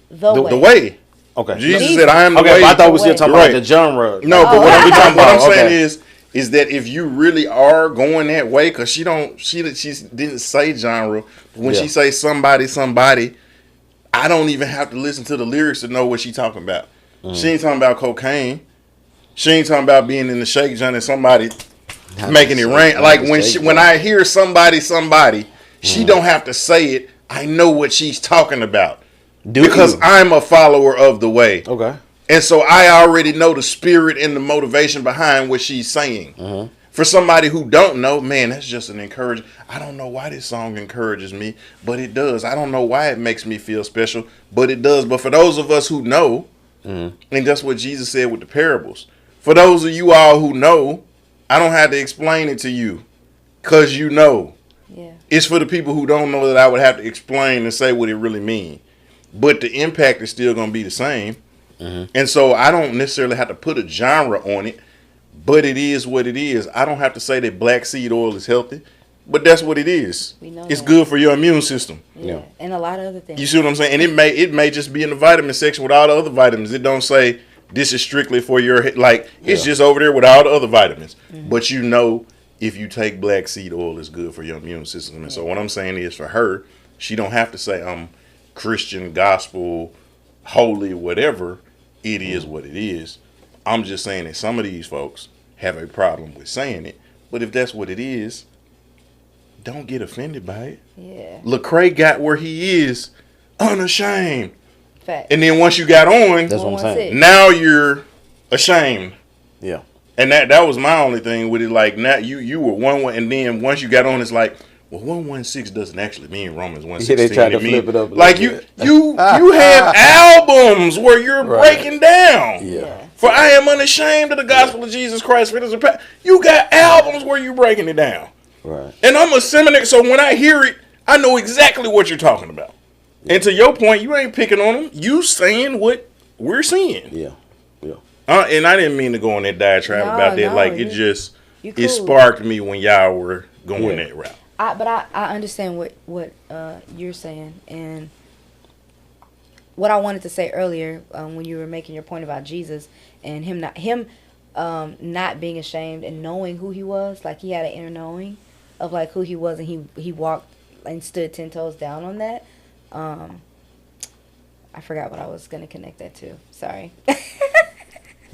the way? Okay. Jesus said, "I am the way." But I thought we were still talking about the genre. No, but what I'm saying is that if you really are going that way, because she didn't say genre. When she say somebody, I don't even have to listen to the lyrics to know what she talking about. She ain't talking about cocaine. She ain't talking about being in the shake joint and somebody making it rain. Like when I hear somebody, she don't have to say it. I know what she's talking about because I'm a follower of the way. Okay. And so I already know the spirit and the motivation behind what she's saying. For somebody who don't know, man, that's just an encouragement. I don't know why this song encourages me, but it does. I don't know why it makes me feel special, but it does. But for those of us who know, and that's what Jesus said with the parables. For those of you all who know, I don't have to explain it to you because you know. Yeah. It's for the people who don't know that I would have to explain and say what it really means. But the impact is still going to be the same. And so I don't necessarily have to put a genre on it, but it is what it is. I don't have to say that black seed oil is healthy, but that's what it is. We know it's good for your immune system. Yeah. And a lot of other things. You see what I'm saying? And it may just be in the vitamin section with all the other vitamins. It don't say this is strictly for your it's just over there with all the other vitamins. But you know, if you take black seed oil, it's good for your immune system. And so what I'm saying is for her, she don't have to say I'm Christian, gospel, holy, whatever. It is what it is. I'm just saying that some of these folks have a problem with saying it. But if that's what it is, don't get offended by it. Yeah. Lecrae got where he is unashamed. Fact. And then once you got on, that's what I'm saying. Now you're ashamed. Yeah. And that was my only thing with it. Like now you were 1-1, and then once you got on, it's like, well, 116 doesn't actually mean Romans 1:16. They tried to flip it up. Like you have albums where you're breaking down. Yeah. For I am unashamed of the gospel of Jesus Christ. You got albums where you're breaking it down. Right. And I'm a seminary, so when I hear it, I know exactly what you're talking about. Yeah. And to your point, you ain't picking on them. You saying what we're seeing. Yeah. Yeah. And I didn't mean to go on that diatribe about that. Like it just it sparked me when y'all were going that route. But I understand what you're saying, and what I wanted to say earlier when you were making your point about Jesus and him not being ashamed and knowing who he was. Like, he had an inner knowing of like who he was, and he walked and stood 10 toes down on that. I forgot what I was gonna connect that to. Sorry.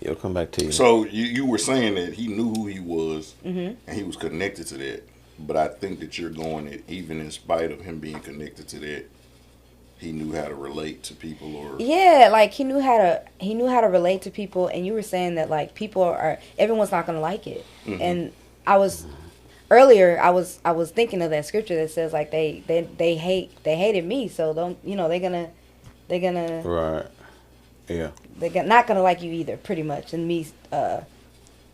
It'll come back to you. So you were saying that he knew who he was, Mm-hmm. and he was connected to that. But I think that you're going that even in spite of him being connected to that, he knew how to relate to people, or Yeah, like he knew how to relate to people, and you were saying that like everyone's not gonna like it. Mhm. And I was earlier I was thinking of that scripture that says like they hated me, so don't, they're gonna Right. Yeah. they're not gonna like you either, pretty much. And me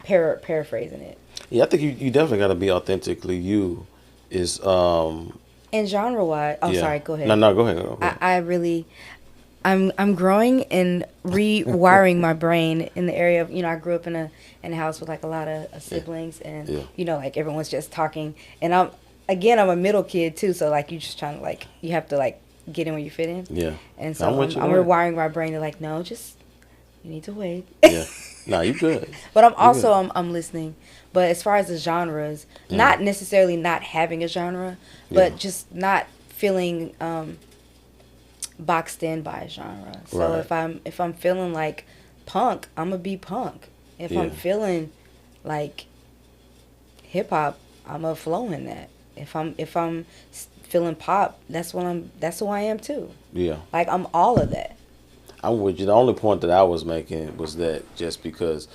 paraphrasing it. Yeah, I think you definitely got to be authentically you. Is And genre wise, yeah. sorry, go ahead. No, go ahead. I really, I'm growing and rewiring my brain in the area of, I grew up in a house with like a lot of siblings, and like everyone's just talking, and I'm a middle kid too, so like you just trying to like, you have to like get in where you fit in. Yeah. And so I'm rewiring my brain to like, no, just you need to wait. Yeah. No, you good. But I'm listening. But as far as the genres, not necessarily not having a genre, but just not feeling boxed in by a genre. So if I'm feeling like punk, I'm gonna be punk. If I'm feeling like hip hop, I'm gonna flow in that. If I'm feeling pop, that's who I am too. Yeah. Like, I'm all of that. I'm with you. The only point that I was making was that just because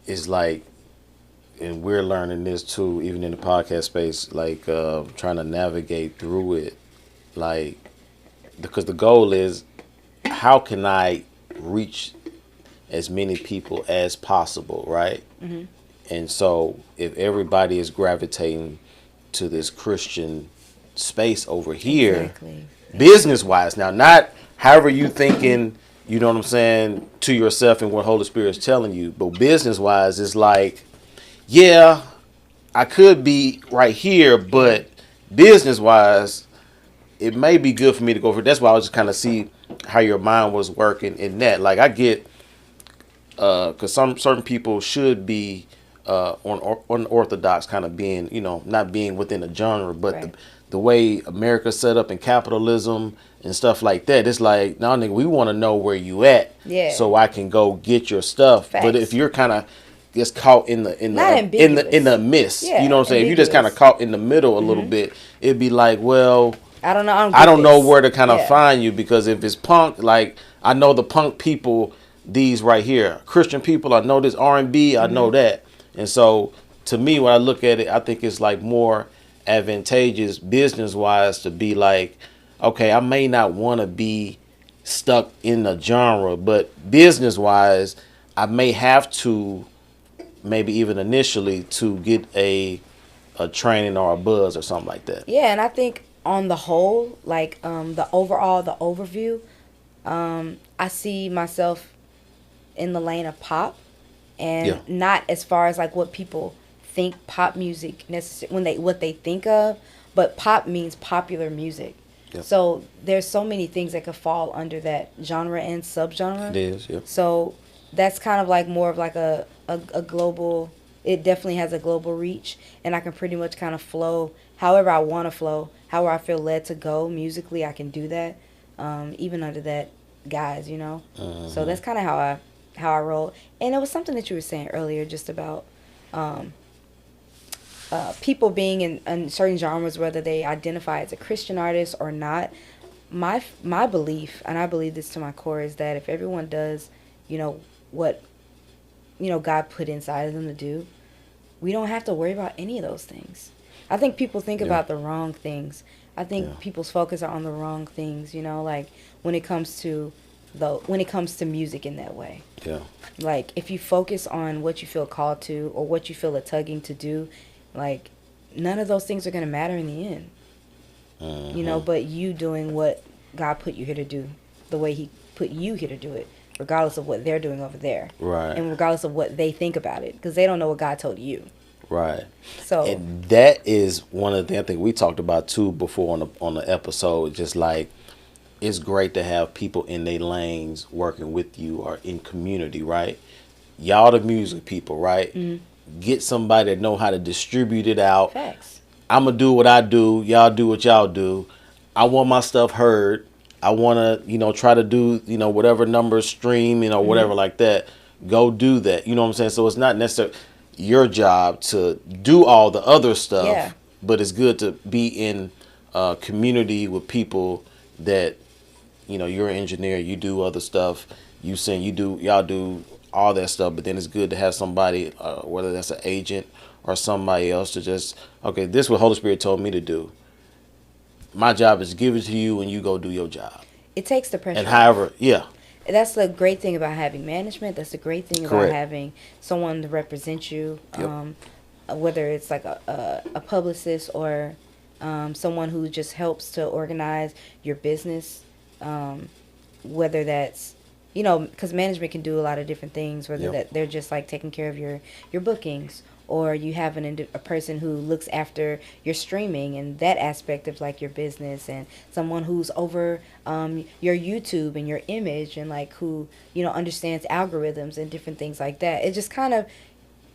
it's like, and we're learning this too, even in the podcast space, like trying to navigate through it, like, because the goal is, how can I reach as many people as possible, right? Mm-hmm. And so if everybody is gravitating to this Christian space over here, business-wise, now, not however you thinking, you know what I'm saying, to yourself and what Holy Spirit is telling you, but business-wise, it's like, yeah, I could be right here, but business-wise, it may be good for me to go for. That's why I was just kind of see how your mind was working in that. Like, I get, because certain people should be unorthodox, kind of being, not being within a genre, but the way America's set up in capitalism and stuff like that, it's like, no, nigga, we want to know where you at, so I can go get your stuff. Facts. But if you're kind of just caught in the mist, you know what I'm saying? If you're just kind of caught in the middle a little bit, it'd be like, well, I don't know. I don't know where to kind of find you, because if it's punk, like, I know the punk people, these right here, Christian people, I know this R&B, I know that. And so to me, when I look at it, I think it's like more advantageous business wise to be like, okay, I may not want to be stuck in a genre, but business wise, I may have to, maybe even initially, to get a training or a buzz or something like that. Yeah, and I think on the whole, like the overview, I see myself in the lane of pop, and not as far as like what people think pop music what they think of, but pop means popular music. Yep. So there's so many things that could fall under that genre and subgenre. It is, yeah. So that's kind of like more of like a global. It definitely has a global reach, and I can pretty much kind of flow however I want to flow, however I feel led to go musically. I can do that, even under that guise, So that's kind of how I roll. And it was something that you were saying earlier, just about people being in certain genres, whether they identify as a Christian artist or not. My belief, and I believe this to my core, is that if everyone does, what God put inside of them to do, we don't have to worry about any of those things. I think people think about the wrong things. I think people's focus are on the wrong things, like when it comes to music in that way. Yeah. Like, if you focus on what you feel called to or what you feel a tugging to do, like, none of those things are going to matter in the end. But you doing what God put you here to do, the way he put you here to do it, regardless of what they're doing over there. Right. And regardless of what they think about it, because they don't know what God told you. Right. So, and that is one of the things I think we talked about too before on the episode, just like, it's great to have people in their lanes working with you or in community, right? y'all the music people, right? Mm-hmm. Get somebody that know how to distribute it out. Facts. I'm gonna do what I do. Y'all do what y'all do. I want my stuff heard. I want to, try to do, whatever numbers stream, whatever like that. Go do that. You know what I'm saying? So it's not necessarily your job to do all the other stuff, Yeah. but it's good to be in community with people that, you're an engineer, you do other stuff, you sing, y'all do all that stuff, but then it's good to have somebody, whether that's an agent or somebody else, to just, okay, this is what Holy Spirit told me to do. My job is to give it to you and you go do your job. It takes the pressure. And however, yeah. That's the great thing about having management. That's the great thing about having someone to represent you. Yep. Whether it's like a publicist or someone who just helps to organize your business. Whether that's, because management can do a lot of different things. Whether that they're just like taking care of your bookings, or you have a person who looks after your streaming and that aspect of like your business, and someone who's over your YouTube and your image, and like who understands algorithms and different things like that. It just kind of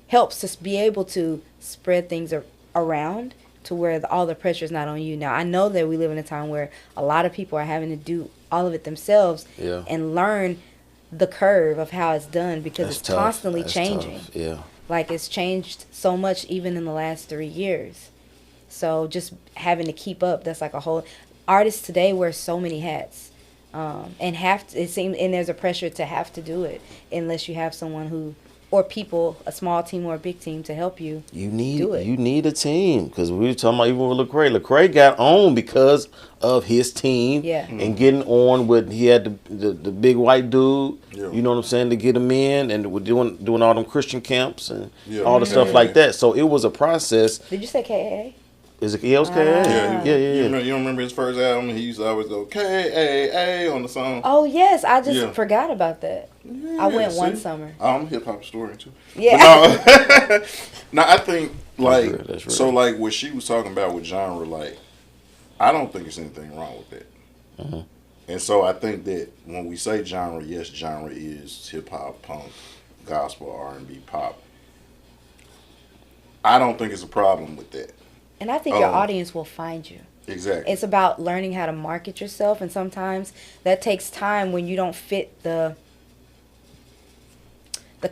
helps us be able to spread things around to where all the pressure is not on you. Now, I know that we live in a time where a lot of people are having to do all of it themselves and learn the curve of how it's done, because it's constantly changing. Tough. Yeah. Like, it's changed so much even in the last 3 years. So just having to keep up, that's like a whole... Artists today wear so many hats. And there's a pressure to have to do it unless you have someone who... or people, a small team or a big team to help you do it. You need a team, because we were talking about even with Lecrae. Lecrae got on because of his team and getting on with, he had the big white dude, you know what I'm saying, to get him in, and we're doing all them Christian camps and all the stuff like that. So it was a process. Did you say KAA? Is it KAA? Yeah. You don't remember his first album? He used to always go KAA on the song. Oh, yes. I just forgot about that. Yeah, I went one summer. I'm a hip hop historian too. Yeah. No, I think like that's real. So like what she was talking about with genre, like I don't think there's anything wrong with that. Mm-hmm. And so I think that when we say genre, yes, genre is hip hop, punk, gospel, R&B, pop. I don't think it's a problem with that. And I think your audience will find you. Exactly. It's about learning how to market yourself, and sometimes that takes time when you don't fit the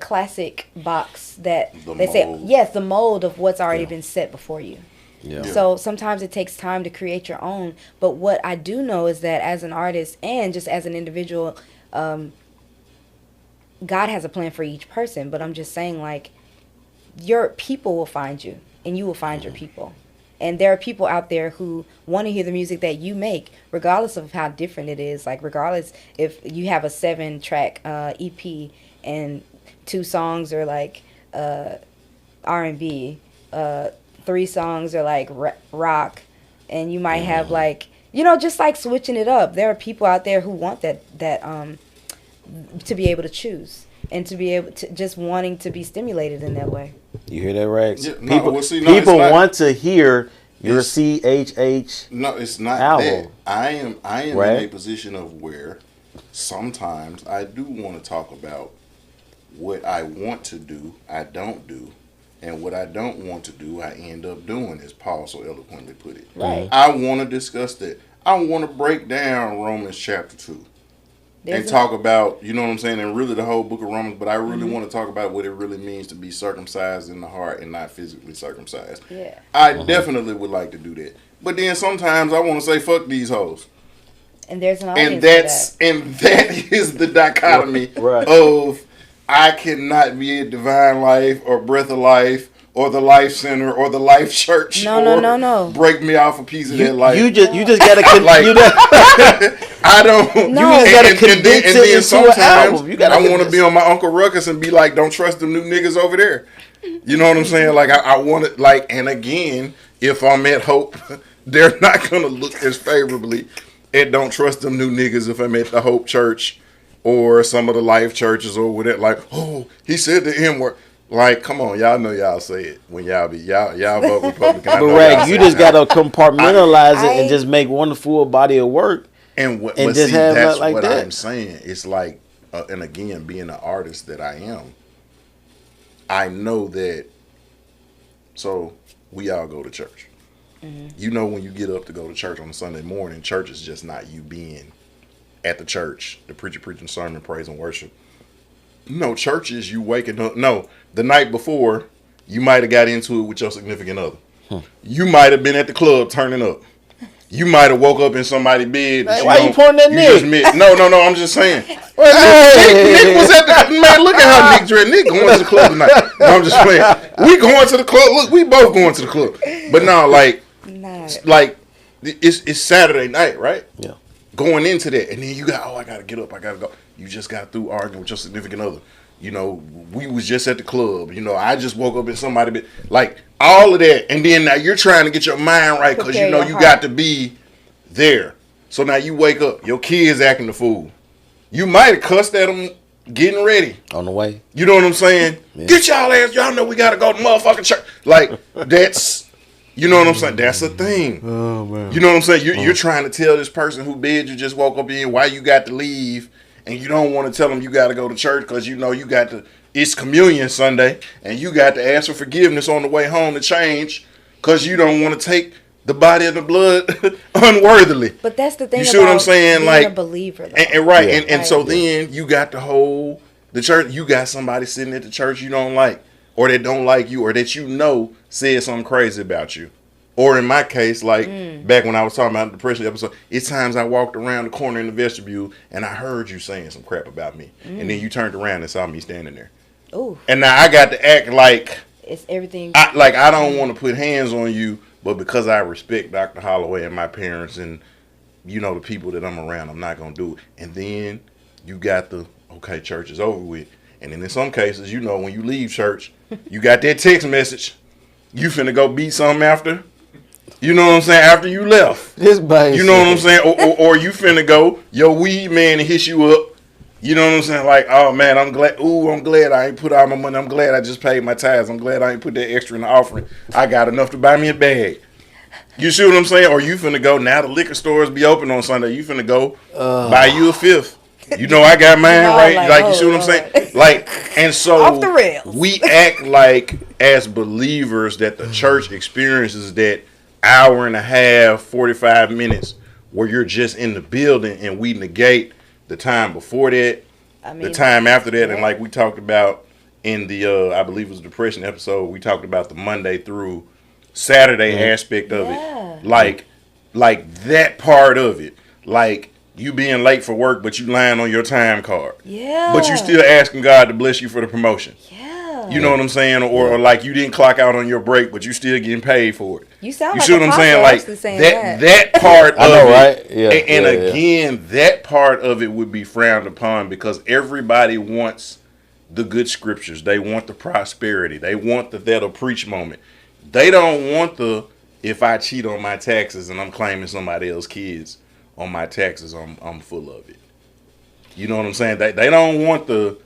classic box that say, yes, the mold of what's already been set before you. Yeah. So sometimes it takes time to create your own. But what I do know is that as an artist and just as an individual, God has a plan for each person. But I'm just saying, like, your people will find you and you will find your people. And there are people out there who want to hear the music that you make, regardless of how different it is. Like, regardless if you have a 7-track EP and 2 songs are like R&B, 3 songs are like rock, and you might have like, just like switching it up. There are people out there who want that to be able to choose and to be able to just wanting to be stimulated in that way. You hear that, Rags? Yeah, people want to hear your CHH. No, it's not album. that. I am in a position of where sometimes I do want to talk about what I want to do, I don't do, and what I don't want to do, I end up doing, as Paul so eloquently put it. Right. I want to discuss that. I want to break down Romans chapter 2 and talk about, you know what I'm saying, and really the whole book of Romans, but I really want to talk about what it really means to be circumcised in the heart and not physically circumcised. Yeah. I definitely would like to do that. But then sometimes I want to say, fuck these hoes. And there's an audience and that is the dichotomy Right. of I cannot be a Divine Life or Breath of Life or the Life Center or the Life Church. No. Break me off a piece of that life. You just gotta I don't. No. You just gotta condense it into sometimes an album. I want to be on my Uncle Ruckus and be like, don't trust them new niggas over there. You know what I'm saying? Like I want it. Like, and again, if I'm at Hope, they're not gonna look as favorably at don't trust them new niggas if I'm at the Hope Church or some of the Life churches or whatever. Like, oh, he said the N word. Like, come on, y'all know y'all say it when y'all vote Republican. But Rag, you just gotta compartmentalize it and just make one full body of work. And just that's like what that. I'm saying. It's like, and again, being an artist that I am, I know that. So we all go to church. You know, when you get up to go to church on a Sunday morning, church is just not you being at the church, the preacher preaching sermon, praise and worship. No, church is you waking up. No, the night before, you might have got into it with your significant other. You might have been at the club turning up. You might have woke up in somebody's bed. Hey, why you pointing at Nick? No, I'm just saying. Nick was at the man. Look at how Nick dressed. Nick going to the club tonight. No, I'm just playing. We going to the club. Look, we both going to the club. But no, like it's Saturday night, right? Yeah. Going into that, and then you got, I gotta get up, I gotta go. You just got through arguing with your significant other. You know, we was just at the club. You know, I just woke up in somebody, but like all of that, and then now you're trying to get your mind right because you know you got to be there. So now you wake up, your kids acting the fool. You might have cussed at them getting ready on the way. You know what I'm saying? Yeah. Get y'all ass. Y'all know we gotta go to motherfucking church. Like that's. You know what I'm saying? That's a thing. Oh, man. You know what I'm saying? You're trying to tell this person who bed you just woke up in why you got to leave, and you don't want to tell them you got to go to church because you know you got to. It's communion Sunday, and you got to ask for forgiveness on the way home to change because you don't want to take the body and the blood unworthily. But that's the thing. You see what I'm saying? Being like a believer, though. and right, yeah. and so then you got the whole the church. You got somebody sitting at the church you don't like. Or that don't like you, or that you know said something crazy about you. Or in my case, like back when I was talking about the depression episode, it's times I walked around the corner in the vestibule and I heard you saying some crap about me. And then you turned around and saw me standing there. Ooh. And now I got to act like it's everything. I don't want to put hands on you, but because I respect Dr. Holloway and my parents and, you know, the people that I'm around, I'm not going to do it. And then you got okay, church is over with. And then in some cases, you know, when you leave church, you got that text message. You finna go beat something after. You know what I'm saying? After you left. This baby. You know what I'm saying? Or you finna go, your weed man and hit you up. You know what I'm saying? Like, oh man, I'm glad I ain't put all my money. I'm glad I just paid my tithes. I'm glad I ain't put that extra in the offering. I got enough to buy me a bag. You see what I'm saying? Or you finna go, now the liquor stores be open on Sunday. You finna go buy you a fifth. You know I got mine right. Like, you see what I'm saying? Like, and so off the rails. We act like as believers that the church experiences that hour and a half, 45 minutes where you're just in the building, and we negate the time before that, the time after that, and like we talked about in the I believe it was the depression episode, we talked about the Monday through Saturday aspect of it, like that part of it, like. You being late for work, but you lying on your time card. Yeah. But you still asking God to bless you for the promotion. Yeah. You know what I'm saying? Or like you didn't clock out on your break, but you still getting paid for it. You sound you like see what I'm saying? Like that part of I know, it. right? Yeah. And again, that part of it would be frowned upon because everybody wants the good scriptures. They want the prosperity. They want the that'll preach moment. They don't want the if I cheat on my taxes and I'm claiming somebody else's kids on my taxes, I'm full of it. You know what I'm saying? They don't want the,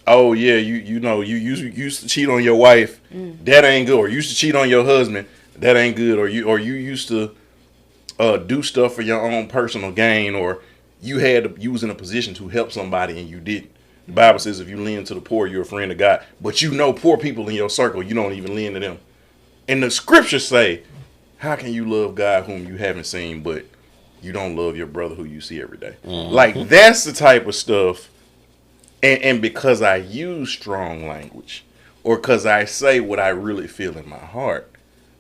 oh yeah, you know you used to cheat on your wife, that ain't good. Or you used to cheat on your husband, that ain't good. Or you used to do stuff for your own personal gain, or you was in a position to help somebody and you didn't. The Bible says if you lend to the poor, you're a friend of God. But you know poor people in your circle, you don't even lend to them. And the scriptures say, how can you love God whom you haven't seen, but you don't love your brother who you see every day? Like, that's the type of stuff. And because I use strong language, or because I say what I really feel in my heart,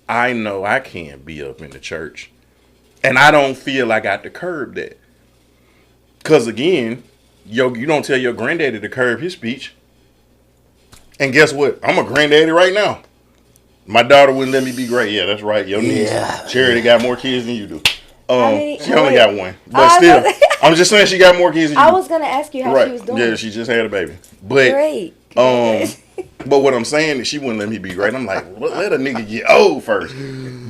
I know I can't be up in the church. And I don't feel I got to curb that. Because, again, you don't tell your granddaddy to curb his speech. And guess what? I'm a granddaddy right now. My daughter wouldn't let me be great. Yeah, that's right. Your niece, Charity, got more kids than you do. She only got one, but still, I'm just saying she got more kids than you. I was gonna ask you how she was doing. Yeah, she just had a baby. But great. But what I'm saying is she wouldn't let me be great. I'm like, let a nigga get old first.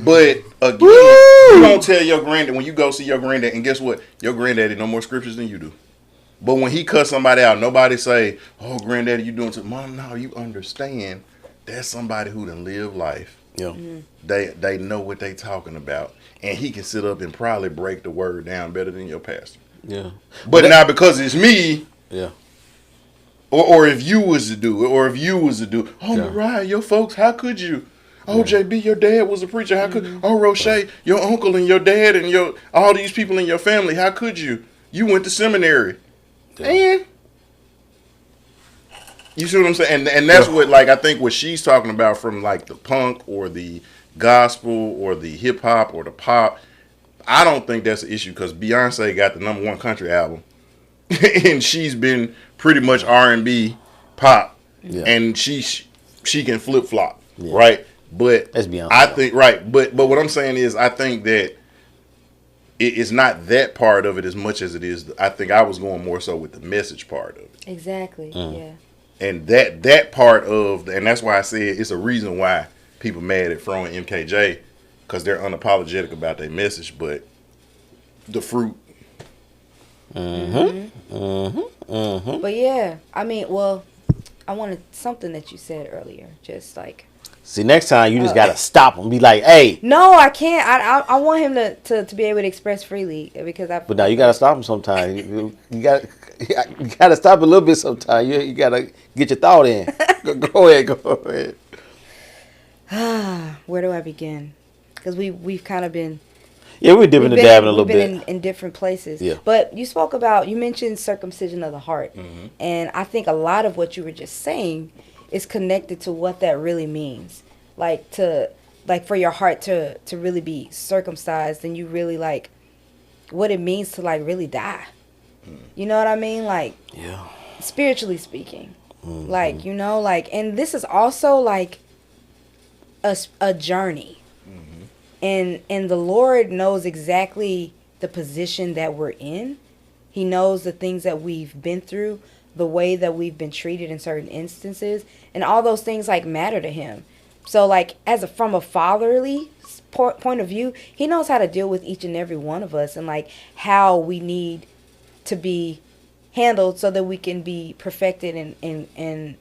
But again, you don't tell your granddad when you go see your granddad, and guess what? Your granddaddy know more scriptures than you do. But when he cuts somebody out, nobody say, "Oh, granddaddy, you doing something?" Mom, no, you understand. That's somebody who done live life. Yeah. They know what they talking about. And he can sit up and probably break the word down better than your pastor. Yeah. But now because it's me, Or if you was to do it, or if you was to do, oh, Yeah. Mariah, your folks, how could you? Oh, JB, your dad was a preacher. How could? Oh, Roche, your uncle and your dad and all these people in your family. How could you? You went to seminary, and you see what I'm saying. And that's what, like, I think what she's talking about from like the punk or the gospel or the hip hop or the pop. I don't think that's an issue because Beyonce got the #1 country album, and she's been pretty much R&B, pop, and she can flip flop, right? But That's Beyonce. I think but what I'm saying is I think that it's not that part of it as much as it is. I think I was going more so with the message part of it. Exactly. Yeah. And that part of, and that's why I said it's a reason why people mad at Fro and MKJ, because they're unapologetic about their message, but the fruit. But yeah, I mean, well, I wanted something that you said earlier, just like. See, next time you just gotta stop him. Be like, hey. No, I can't. I want him to be able to express freely because I. But now you gotta stop him sometime. You gotta stop a little bit sometime. You gotta get your thought in. Go ahead. Where do I begin? Because we've kind of been. Yeah, we're dipping and dabbing a little bit. We've been in different places. Yeah. But you mentioned circumcision of the heart. Mm-hmm. And I think a lot of what you were just saying is connected to what that really means. Like for your heart to really be circumcised, and you really like what it means to like really die. You know what I mean? Like, yeah. Spiritually speaking. Mm-hmm. Like, you know, like, and this is also like a journey. And the Lord knows exactly the position that we're in. He knows the things that we've been through, the way that we've been treated in certain instances, and all those things like matter to him. So like from a fatherly point of view, he knows how to deal with each and every one of us and like how we need to be handled so that we can be perfected and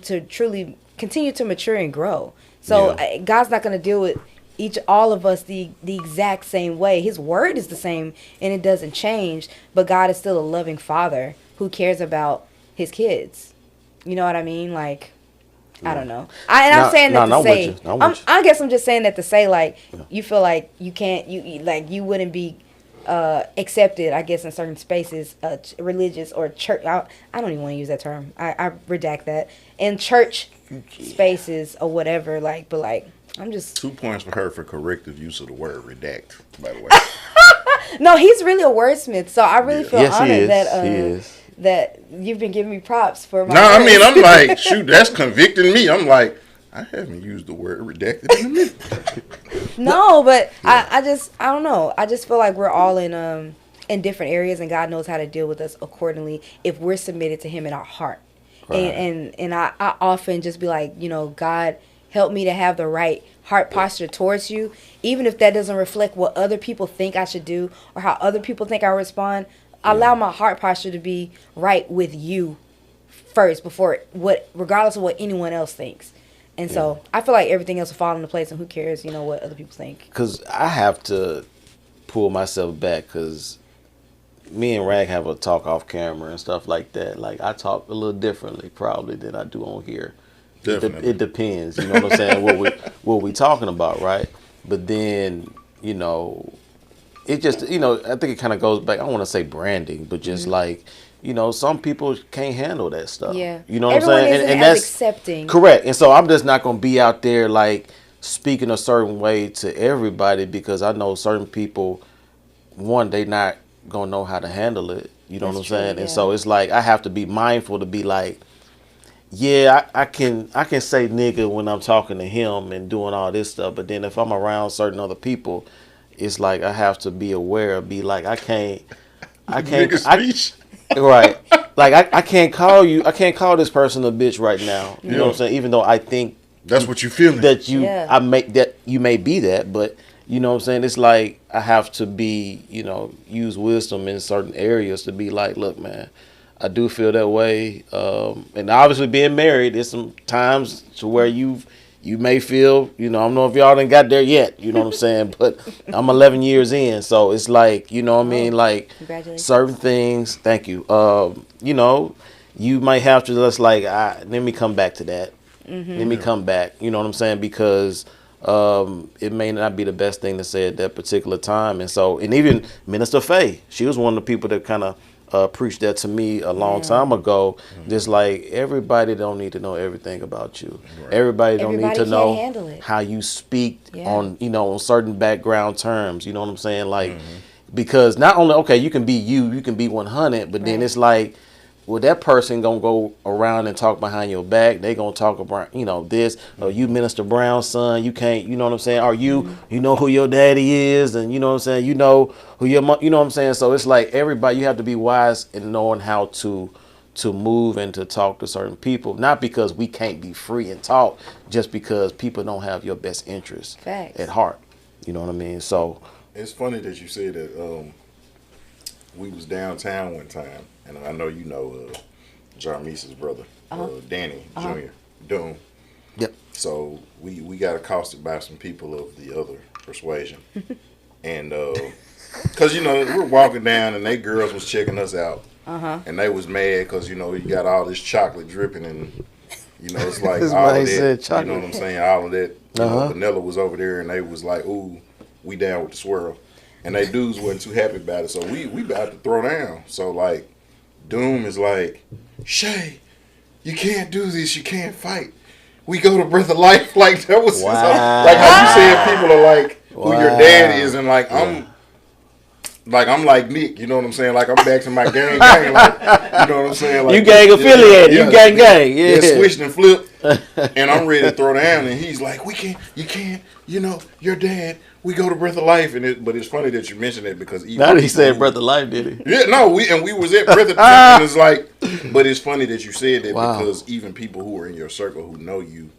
to truly continue to mature and grow. So God's not going to deal with all of us the exact same way. His word is the same and it doesn't change, but God is still a loving father who cares about his kids. You know what I mean? Like, I don't know. I'm saying that to say, I guess I'm just saying that to say, like, you feel like you can't, you wouldn't be accepted, I guess, in certain spaces, religious or church. I don't even want to use that term. I redact that. In church spaces or whatever, but I'm just 2 points for her for corrective use of the word redact, by the way. No, he's really a wordsmith, so I really feel honored that that you've been giving me props for my. No, I mean, I'm like, shoot, that's convicting me. I'm like, I haven't used the word redacted in a minute. No, but I don't know. I just feel like we're all in different areas, and God knows how to deal with us accordingly if we're submitted to Him in our heart. Right. And I often just be like, God, help me to have the right heart posture towards you, even if that doesn't reflect what other people think I should do or how other people think I respond. Allow my heart posture to be right with you first regardless of what anyone else thinks. And so I feel like everything else will fall into place, and who cares, what other people think. Because I have to pull myself back, because me and Rag have a talk off camera and stuff like that. Like, I talk a little differently probably than I do on here. Definitely. It depends, you know what I'm saying, what we talking about, right? But then, it just, I think it kind of goes back, I don't want to say branding, but just like, some people can't handle that stuff. Yeah. You know what I'm saying? And that's accepting. Correct. And so I'm just not going to be out there like speaking a certain way to everybody, because I know certain people, one, they not going to know how to handle it. You know what I'm saying? Yeah. And so it's like I have to be mindful to be like, yeah, I can say nigga when I'm talking to him and doing all this stuff, but then if I'm around certain other people, it's like I have to be aware, be like I can't right. Like I can't call this person a bitch right now. You know what I'm saying? Even though I think that's what you feeling. That you may be that, but you know what I'm saying? It's like I have to be, use wisdom in certain areas to be like, look, man, I do feel that way. And obviously being married, there's some times to where you may feel, I don't know if y'all done got there yet, you know what I'm saying? But I'm 11 years in, so it's like, you know what I mean? Like certain things, thank you. You you might have to just like, let me come back to that. Let me come back. You know what I'm saying? Because it may not be the best thing to say at that particular time. And so, and even Minister Faye, she was one of the people that kind of preached that to me a long time ago. Just like, everybody don't need to know everything about you. Right. Everybody don't need to know how you speak on, you know, on certain background terms. You know what I'm saying? Like, because not only, okay, you can be you can be 100, but then it's like, well, that person gonna go around and talk behind your back. They gonna talk about, you know, this, or you Minister Brown's son, you can't, you know what I'm saying? Or you know who your daddy is, and you know what I'm saying? You know who your mom, you know what I'm saying? So it's like, everybody, you have to be wise in knowing how to move and to talk to certain people. Not because we can't be free and talk, just because people don't have your best interests at heart. You know what I mean? So it's funny that you said that. We was downtown one time, and I know you know Jarmese's brother, Danny Jr. Doom. Yep. So we got accosted by some people of the other persuasion, and because you know we're walking down, and they girls was checking us out, and they was mad because you know you got all this chocolate dripping, and you know it's like all of that. You know what I'm saying? All of that. You know, Vanilla was over there, and they was like, "Ooh, we down with the swirl." And they dudes wasn't too happy about it, so we about to throw down. So like, Doom is like, Shay, you can't do this. You can't fight. We go to Breath of Life. Like that was like how you said people are like who your dad is, and like I'm like Nick. You know what I'm saying? Like I'm back to my gang. Like, you know what I'm saying? Like, you gang affiliated. You gang. Yeah, switched and flipped. And I'm ready to throw down, and he's like, you can't. You know, your dad. We go to Breath of Life, but it's funny that you mentioned it because even now he said Breath of Life, did he? Yeah, no, we was at Breath of Life, and it's like, but it's funny that you said that because even people who are in your circle who know you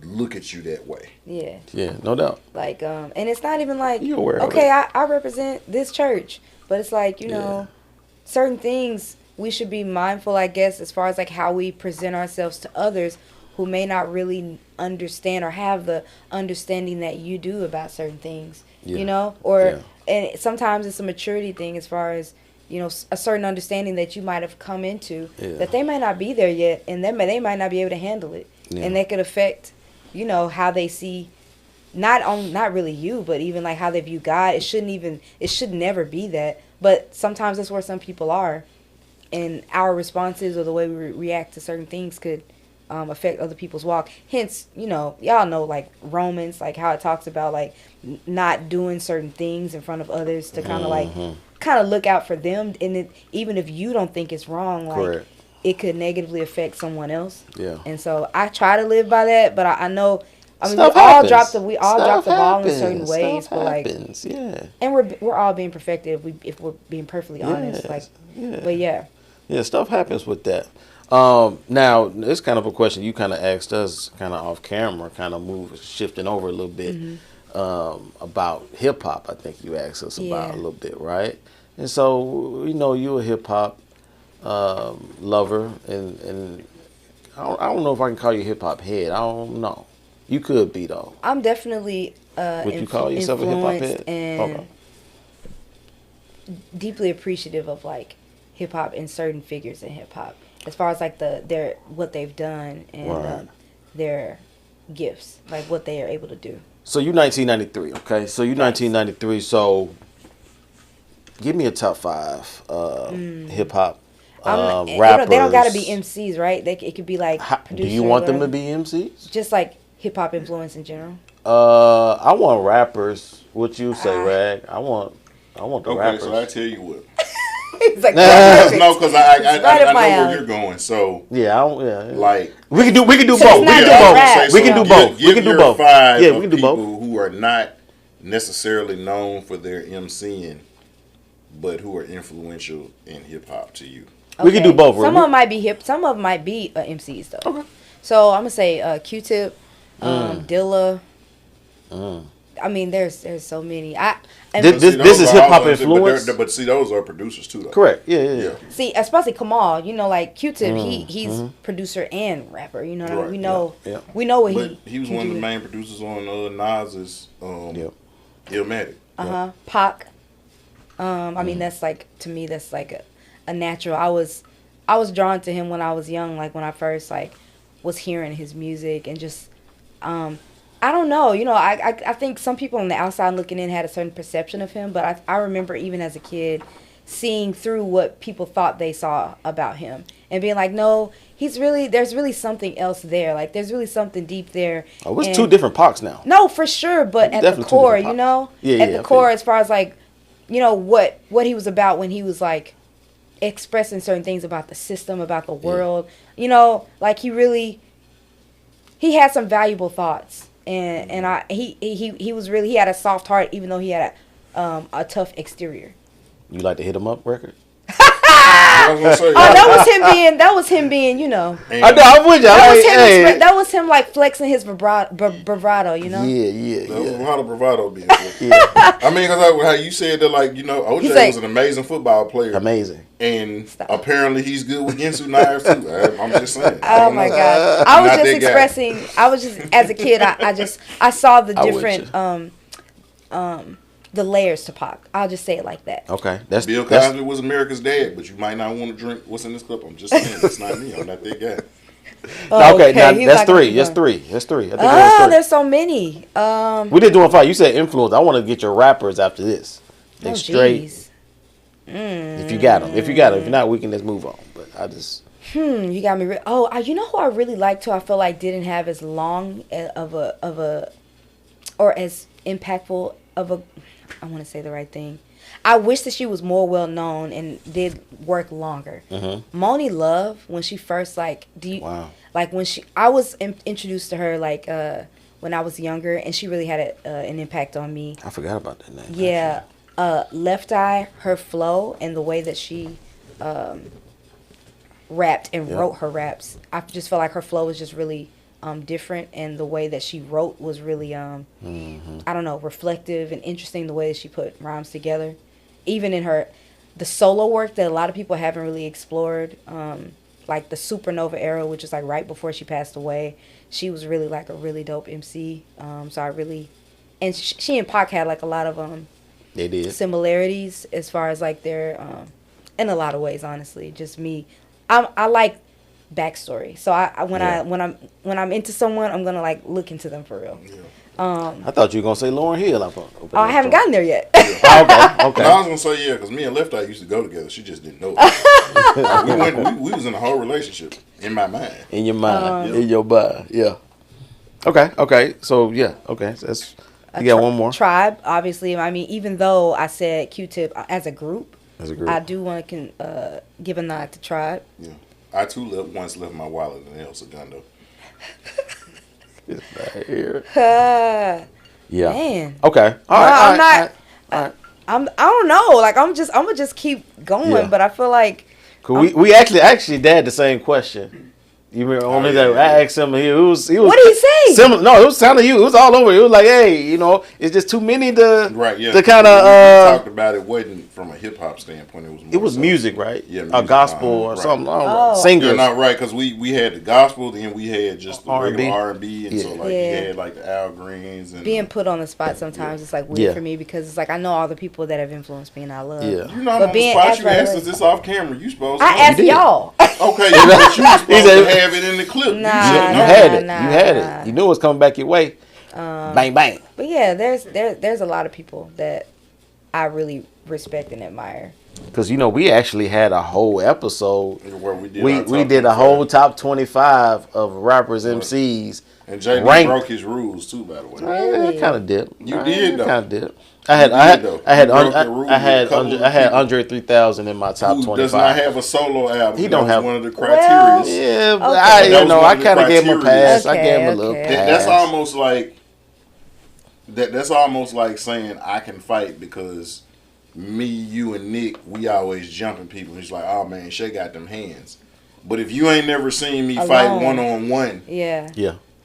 look at you that way. Yeah, no doubt. Like, and it's not even like, you're aware okay, I represent this church, but it's like, you know, certain things we should be mindful, I guess, as far as like how we present ourselves to others who may not really understand or have the understanding that you do about certain things, you know, or and sometimes it's a maturity thing as far as, you know, a certain understanding that you might have come into that they might not be there yet, and they might not be able to handle it, and that could affect, you know, how they see not really you, but even like how they view God. It should never be that, but sometimes that's where some people are, and our responses or the way we react to certain things could affect other people's walk. Hence, you know, y'all know like Romans, like how it talks about like not doing certain things in front of others to kind of look out for them, and even if you don't think it's wrong, like it could negatively affect someone else. And so I try to live by that, but I know, I mean, we all drop the ball in certain ways, but like, and we're all being perfected if we're being perfectly honest, but stuff happens with that. Now, it's kind of a question you kind of asked us kind of off camera, kind of shifting over a little bit about hip hop. I think you asked us about a little bit, right? And so, you know, you're a hip hop lover, and I don't know if I can call you hip hop head. I don't know. You could be though. I'm definitely would you call yourself a hip hop head? And deeply appreciative of like hip hop and certain figures in hip hop, as far as like what they've done and their gifts, like what they are able to do. So you 1993, okay? So you 1993. So give me a top 5 hip hop rappers. They don't got to be MCs, right? It could be like do you want them to be MCs? Just like hip hop influence in general. I want rappers. What you say, Rag? I want the rappers. Okay, so I tell you what. He's like, no, because I know where you're going. So like we can do both. We can do both. We can do both. Yeah, we can do both. Who are not necessarily known for their MCing, but who are influential in hip hop to you. Okay. We can do both. Some of them might be hip. Some of them might be MCs though. Okay. So I'm gonna say Q-Tip, Dilla. I mean, there's so many. This is hip hop influence. But see, those are producers too, though. Correct. Yeah. See, especially Kamal. You know, like Q-Tip, he's producer and rapper. You know what I mean? We know what he was one of the main producers on Nas's Illmatic. Pac. I mean, that's like, to me, that's like a natural. I was I was drawn to him when I was young, like when I first like was hearing his music and just I don't know, I think some people on the outside looking in had a certain perception of him, but I remember even as a kid seeing through what people thought they saw about him and being like, no, there's really something else there. Like there's really something deep there. Oh, it's two different Pacs now. No, for sure, but at the core, at the core, as far as like, what he was about when he was like expressing certain things about the system, about the world, like he had some valuable thoughts, and he was really, he had a soft heart, even though he had a tough exterior. You like to hit him up record? That was him being, I know, I'm with you. That was him like flexing his bravado, Yeah. How the bravado being flexed. Yeah. I mean, because how you said that, like, OJ was an amazing football player. Amazing. And apparently he's good with Ginsu knives too. I'm just saying. Oh my gosh. I was just expressing, as a kid, I saw the different, the layers to Pac. I'll just say it like that. Okay. Bill Cosby was America's dad, but you might not want to drink what's in this cup. I'm just saying, it's not me. I'm not that guy. Okay, now that's three. That's three. I think there's so many. We did doing 5. You said influence. I want to get your rappers after this. Straight. If you got them. If not, we can just move on. But I just. You got me. You know who I really liked, who I feel like didn't have as long of a or as impactful of a. I want to say the right thing. I wish that she was more well known and did work longer. Moni Love, when she first like when I was introduced to her like when I was younger, and she really had an impact on me. I forgot about that name. Yeah, Left Eye, her flow and the way that she rapped and wrote her raps. I just felt like her flow was just really different, and the way that she wrote was really I don't know, reflective and interesting, the way that she put rhymes together. Even in the solo work that a lot of people haven't really explored, like the Supernova era, which is like right before she passed away, she was really like a really dope MC. So I really, and she and Pac had like a lot of they did similarities as far as like their in a lot of ways. Honestly, just me, I like backstory. So when I'm into someone, I'm gonna like look into them for real. I thought you were gonna say Lauryn Hill. I haven't gotten there yet. Okay. No, I was gonna say because me and Left Eye used to go together. She just didn't know it. we was in a whole relationship in my mind. In your mind, in your mind, yeah. Okay. So yeah, okay. So you got one more. Tribe, obviously. I mean, even though I said Q-Tip as a group, I do want to give a nod to Tribe. Yeah, I too once left my wallet in El Segundo. It's not here. Yeah. Man. Okay. All right. I don't know. Like I'm gonna just keep going, but I feel like we actually had the same question. You remember that I asked him. He was. What did he say? Similar. No, it was sounding you. It was all over. It was like, hey, it's just too many to to kind of. We talked about it wasn't from a hip hop standpoint. It was music, right? Yeah, music, a gospel or something. I don't know. Singers. You're not right, because we had the gospel, then we had just the regular R&B, and so like you had like the Al Greens and being put on the spot sometimes it's like weird for me, because it's like I know all the people that have influenced me and I love. Yeah. You know, I'm on the spot. You asked us this off camera. You supposed to. I asked y'all. Okay, but you were supposed to have it in the clip. You had it. You knew it was coming back your way. Bang bang. But yeah, there's a lot of people that I really respect and admire. Because we actually had a whole episode where we did a whole top 25 of rappers, MCs. And JB broke his rules too, by the way. Really? I kind of did. You did though. Kind of did. I had Andre 3000 in my top 25. Who does not have a solo album? He don't have one of the criteria. Yeah, but I kind of gave him a pass. I gave him a little pass. That's almost like that's almost like saying I can fight because me, you, and Nick, we always jumping people. He's like, oh man, Shay got them hands. But if you ain't never seen me fight one-on-one, yeah,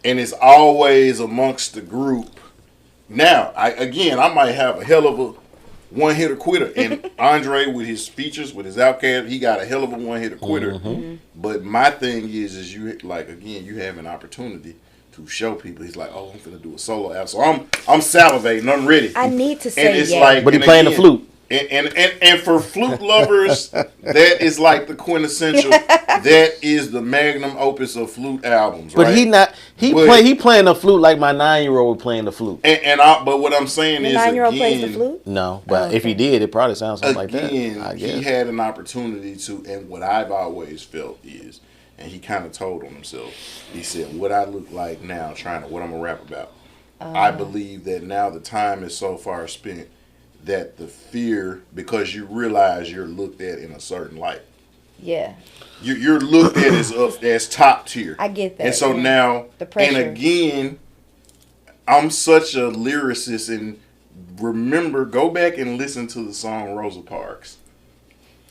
and it's always amongst the group. Now, I might have a hell of a one-hitter quitter. And Andre, with his features, with his Outkast, he got a hell of a one-hitter quitter. But my thing is you you have an opportunity to show people. He's like, oh, I'm finna do a solo album. So I'm salivating. I'm ready. I need to say like, but he playing the flute. And for flute lovers, that is like the quintessential. That is the magnum opus of flute albums, But right? he playing the flute like my 9-year-old playing the flute. But what I'm saying Your is 9-year-old again, plays the flute? No, but if he did, it probably sounds something like that. I guess. He had an opportunity to, and what I've always felt is, and he kind of told on himself. He said, "What I look like now, what I'm gonna rap about." I believe that now the time is so far spent that the fear, because you realize you're looked at in a certain light. Yeah. You're looked at as top tier. I get that. And so now, the pressure. and again, I'm such a lyricist, and remember, go back and listen to the song Rosa Parks.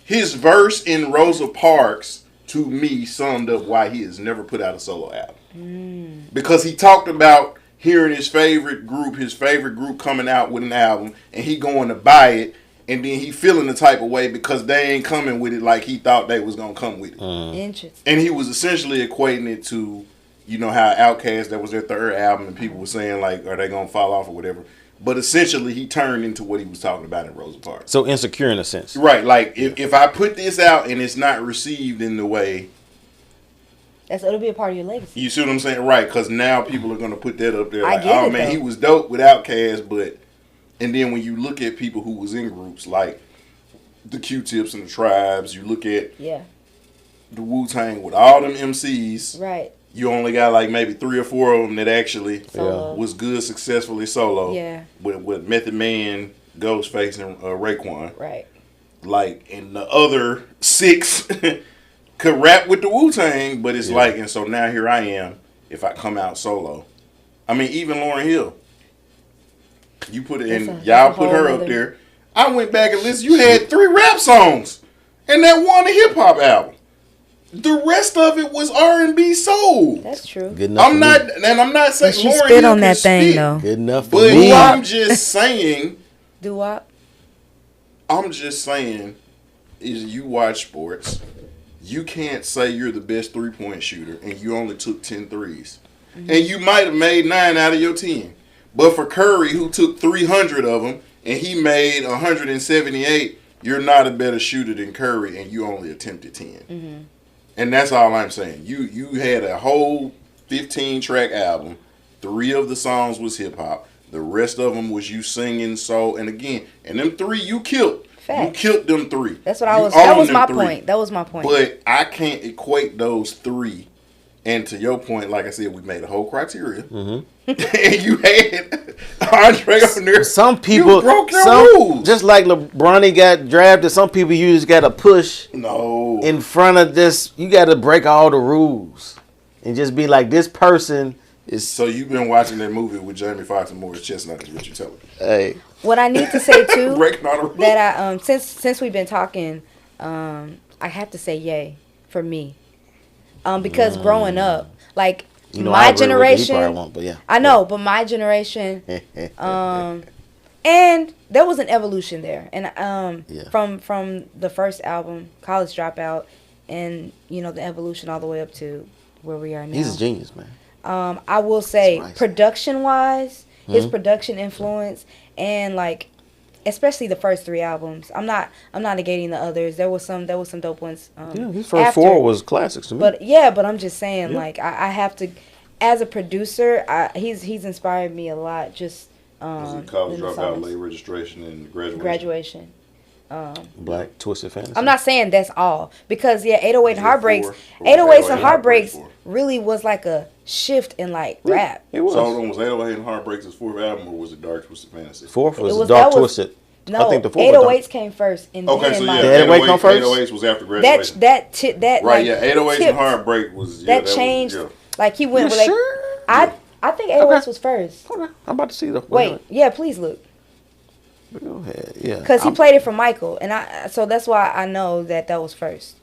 His verse in Rosa Parks, to me, summed up why he has never put out a solo album. Because he talked about hearing his favorite group coming out with an album, and he going to buy it, and then he feeling the type of way because they ain't coming with it like he thought they was going to come with it. Interesting. And he was essentially equating it to, you know, how Outkast, that was their third album, and people were saying, like, are they going to fall off or whatever. But essentially, he turned into what he was talking about in Rosa Parks. So insecure in a sense. Right, like, if I put this out and it's not received in the way... It'll be a part of your legacy. You see what I'm saying? Right, because now people are going to put that up there. Like, I get it, man, though. he was dope with Outkast, but... And then when you look at people who was in groups, like the Q-Tips and the Tribes, you look at the Wu-Tang with all them MCs. Right. You only got like maybe 3 or 4 of them that actually Solo. was good successfully solo. Yeah. With Method Man, Ghostface, and Raekwon. Right. Like, and the other 6... could rap with the Wu-Tang, but it's like, and so now here I am, if I come out solo. I mean, even Lauryn Hill. You put it in, y'all put her up there. I went back and listened. You had 3 rap songs, and that one a hip-hop album. The rest of it was R&B soul. That's true. Good enough I'm not saying she Lauryn spit Hill on that thing, spit, though. Good enough for but me. I'm just saying. Doo-wop. I'm just saying, is you watch sports. You can't say you're the best 3-point shooter and you only took 10 threes. And you might have made 9 out of your 10. But for Curry, who took 300 of them and he made 178, you're not a better shooter than Curry and you only attempted 10. And that's all I'm saying. You had a whole 15-track album. 3 of the songs was hip-hop. The rest of them was you singing soul. And again, and them 3 you killed. Facts. You killed them 3. That's what That was my point. That was my point. But I can't equate those 3. And to your point, like I said, we made a whole criteria. And you had Andre on there. Some people you broke your rules. Just like LeBron got drafted, some people you just got to push in front of this. You got to break all the rules and just be like, this person is. So you've been watching that movie with Jamie Foxx and Morris Chestnut, is what you're telling me. Hey. What I need to say too, breaking all the rules. that I since we've been talking, I have to say yay for me, because growing up, like my generation, I know, but my generation, and there was an evolution there, and from the first album, College Dropout, and the evolution all the way up to where we are now. He's a genius, man. I will say, production wise, his production influence. And like, especially the first 3 albums. I'm not negating the others. There was some dope ones. His first 4 was classics to me. But I'm just saying, like, I have to, as a producer, he's inspired me a lot. Just was it College Dropout, Late Registration, and Graduation? Black Twisted Fantasy. I'm not saying that's all, because 808 and Heartbreaks, 808s and Heartbreaks really was like a shift in like rap. It was. So was 808 and Heartbreaks his 4th album, or was it Dark Twisted Fantasy? 4th was Dark Twisted. No, I think the 4th 808s came first. And okay, then so my 808 come first. 808s was after Graduation. That right, like, 808s and Heartbreak was that changed. Like he went with like sure? I think 808s was first. Hold on, I'm about to see the. Wait, yeah, please look. Go ahead, yeah. Because he played it for Michael, and so that's why I know that was first.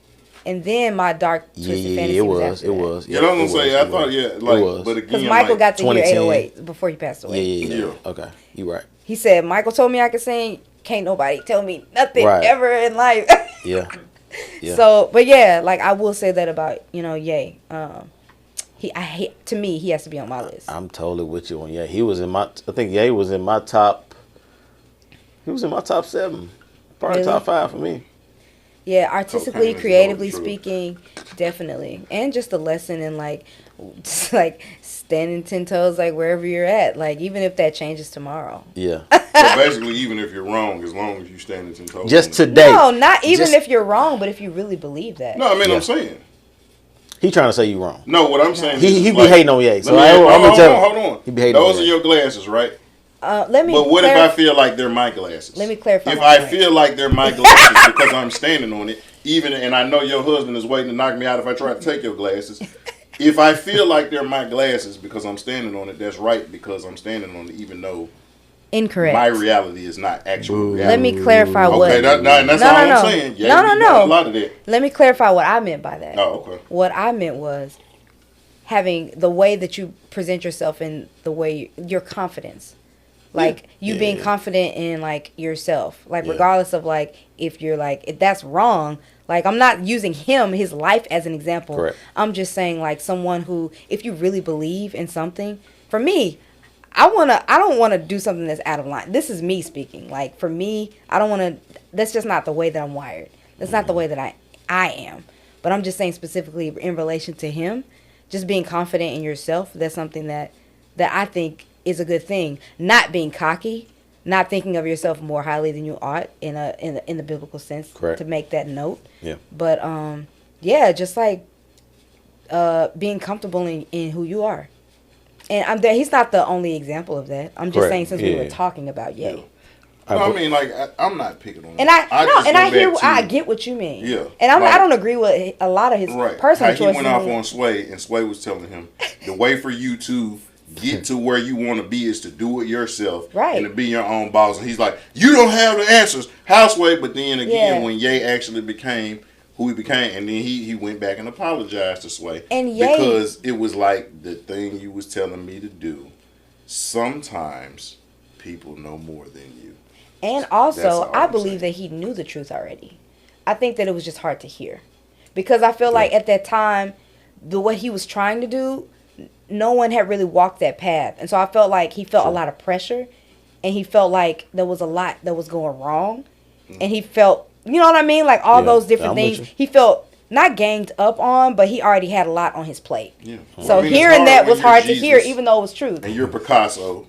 And then my Dark Twisted Fantasy it was was. after it that. was. Yeah, I was gonna say, I thought, like, but again, because Michael got to hear 2010. 808 before he passed away. Yeah. Okay, you right. He said, Michael told me I could sing. Can't nobody tell me nothing ever in life. Yeah. So, but yeah, like I will say that about Ye. To me, he has to be on my list. I'm totally with you on Ye. He was in my. I think Ye was in my top. He was in my top 7. Probably top 5 for me. Yeah, artistically, Cocaine is creatively the truth. speaking, definitely. And just a lesson in, like, just, like, standing 10 toes, like, wherever you're at. Like, even if that changes tomorrow. Yeah. So basically, even if you're wrong, as long as you stand 10 toes. Just on it. today. No, not even Just- if you're wrong, but if you really believe that. No, I mean, Yeah. I'm saying. He trying to say you wrong. No, what I'm saying He is be like, hating on Ye. So let me- I'm gonna tell him. hold on. He be hating on Those are Ye. your glasses, right? Let me But what if I feel like they're my glasses? Let me clarify If my I point. feel like they're my glasses because I'm standing on it, and I know your husband is waiting to knock me out if I try to take your glasses. If I feel like they're my glasses because I'm standing on it, that's right because I'm standing on it, even though Incorrect. my reality is not actual reality. Let me clarify what. Okay, and that's No, all no, I'm no. saying. No, no, you no. got a lot of that. Let me clarify what I meant by that. Oh, okay. What I meant was having the way that you present yourself and the way your confidence. Like you being confident in like yourself. Like regardless of like if you're like if that's wrong, like I'm not using his life as an example. Correct. I'm just saying like someone who if you really believe in something, for me, I don't want to do something that's out of line. This is me speaking. Like for me, I don't want to that's just not the way that I'm wired. That's not the way that I am. But I'm just saying specifically in relation to him, just being confident in yourself, that's something that I think is a good thing. Not being cocky, not thinking of yourself more highly than you ought in the biblical sense. Correct. To make that note. Yeah. But yeah, just like being comfortable in who you are. And he's not the only example of that. I'm just Correct. saying since we Yeah. were talking about Ye. No, I mean, like, I'm not picking on him. And I I get what you mean. Yeah. And Like- I don't agree with a lot of his Right. personal How he choices. went off on Sway, and Sway was telling him the way for you to get to where you want to be is to do it yourself, Right. and to be your own boss. And he's like, you don't have the answers, how Sway? But then again, Yeah. when Ye actually became who he became, and then he went back and apologized to Sway, And Ye- because it was like the thing you was telling me to do. Sometimes people know more than you. And That's also, all I I'm believe saying. that he knew the truth already. I think that it was just hard to hear. Because I feel like at that time, what he was trying to do, no one had really walked that path. And so I felt like he felt a lot of pressure. And he felt like there was a lot that was going wrong. And he felt, you know what I mean? Like all Yeah, those different I'm with things. you. He felt not ganged up on, but he already had a lot on his plate. Yeah. So I mean, it's hearing hard that when was you're hard to hear, Jesus even though it was truth. and you're Picasso,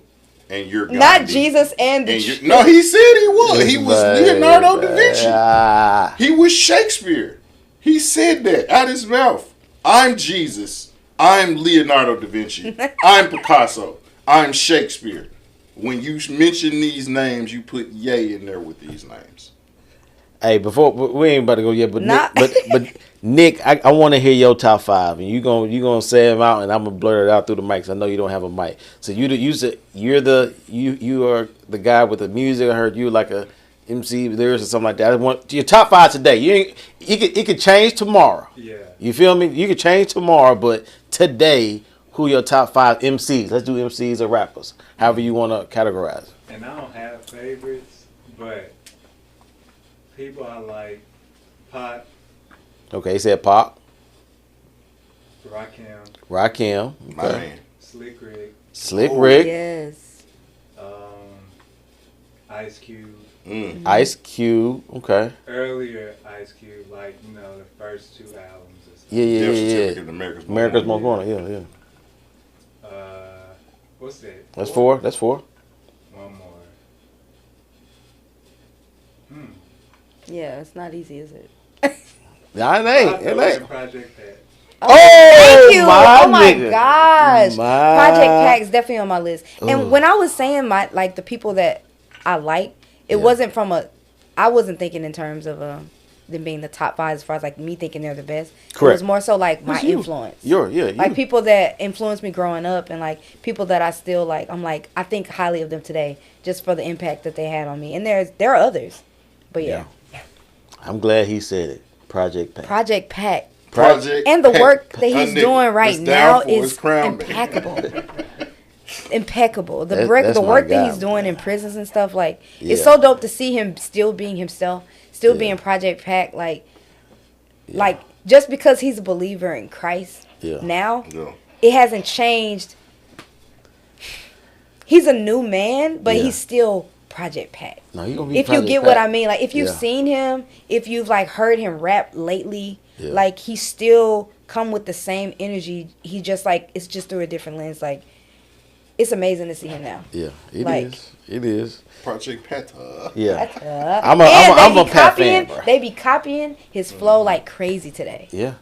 and you're Not Gandhi. Jesus and the And no, he said he was. He was Leonardo da Vinci. Ah. He was Shakespeare. He said that out his mouth. I'm Jesus. I'm Leonardo da Vinci. I'm Picasso. I'm Shakespeare. When you mention these names, you put Ye in there with these names. Hey, before we ain't about to go yet, but Not- but Nick, I want to hear your top 5, and you gonna say them out, and I'm gonna blurt it out through the mic. 'Cause I know you don't have a mic, so you are the guy with the music. I heard you like a MC lyrics or something like that. I want your top 5 today. It could change tomorrow. Yeah. You feel me? You could change tomorrow, but today, who your top 5 MCs? Let's do MCs or rappers, however you want to categorize it. And I don't have favorites, but people I like, Pot, Okay, he said Pop, Rakim, My man. Slick Rick, Slick Oh, Rick, Yes. Ice Cube. Ice Cube. Okay. Earlier Ice Cube, like, you know, the first 2 albums or something. Yeah. Death Certificate of America's Most America's Wanted. Most Wanted. Yeah. What's that? That's 4. That's 4. One more. Yeah, it's not easy, is it? Nah, it I ain't. feel It like ain't. Project Pat. Oh, Thank you. my Oh my nigga. gosh. My- Project Pack is definitely on my list. Ugh. And when I was saying the people that I like, it Yeah. wasn't I wasn't thinking in terms of them being the top 5 as far as like me thinking they're the best. Correct. It was more so like my It's you. influence. You. Like people that influenced me growing up and like people that I still like, I think highly of them today just for the impact that they had on me. And there are others. But yeah. I'm glad he said it. Project Pack. Project Pack. Project And the Pat. work that he's Nigga, doing right it's down now for his is crown, man. impeccable. Impeccable. That's The my work guy, that he's doing in prisons and stuff, like it's Yeah. so dope to see him still being himself, still Yeah. being Project Pack, like just because he's a believer in Christ Yeah. now, Yeah. it hasn't changed. He's a new man, but Yeah. he's still Project Pat. No, he gonna be If you Project get Pat. what I mean, like if you've Yeah. seen him, if you've like heard him rap lately, Yeah. like he still come with the same energy. He just like it's just through a different lens. Like it's amazing to see him now. Yeah, it Like- is. It is. Project Pat. Yeah. I'm I'm a Pat fan, bro. They be copying his flow like crazy today. Yeah.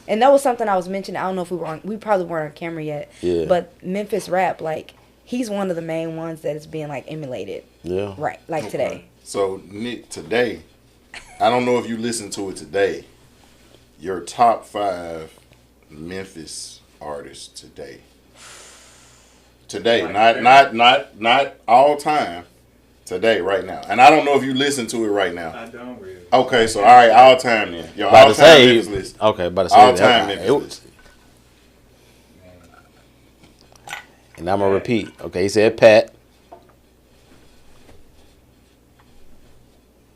And that was something I was mentioning. I don't know if we probably weren't on camera yet. Yeah. But Memphis rap, like he's one of the main ones that is being like emulated. Yeah. Right, like today. So Nick, today, I don't know if you listened to it today. Your top 5 Memphis artists today. Today, not all time. Today, right now. And I don't know if you listen to it right now. I don't really. Okay, so all right, all time then. Your About all to time say. Memphis list. Okay, about to say All that. time Memphis list. And I'm gonna repeat. Okay, he said Pat.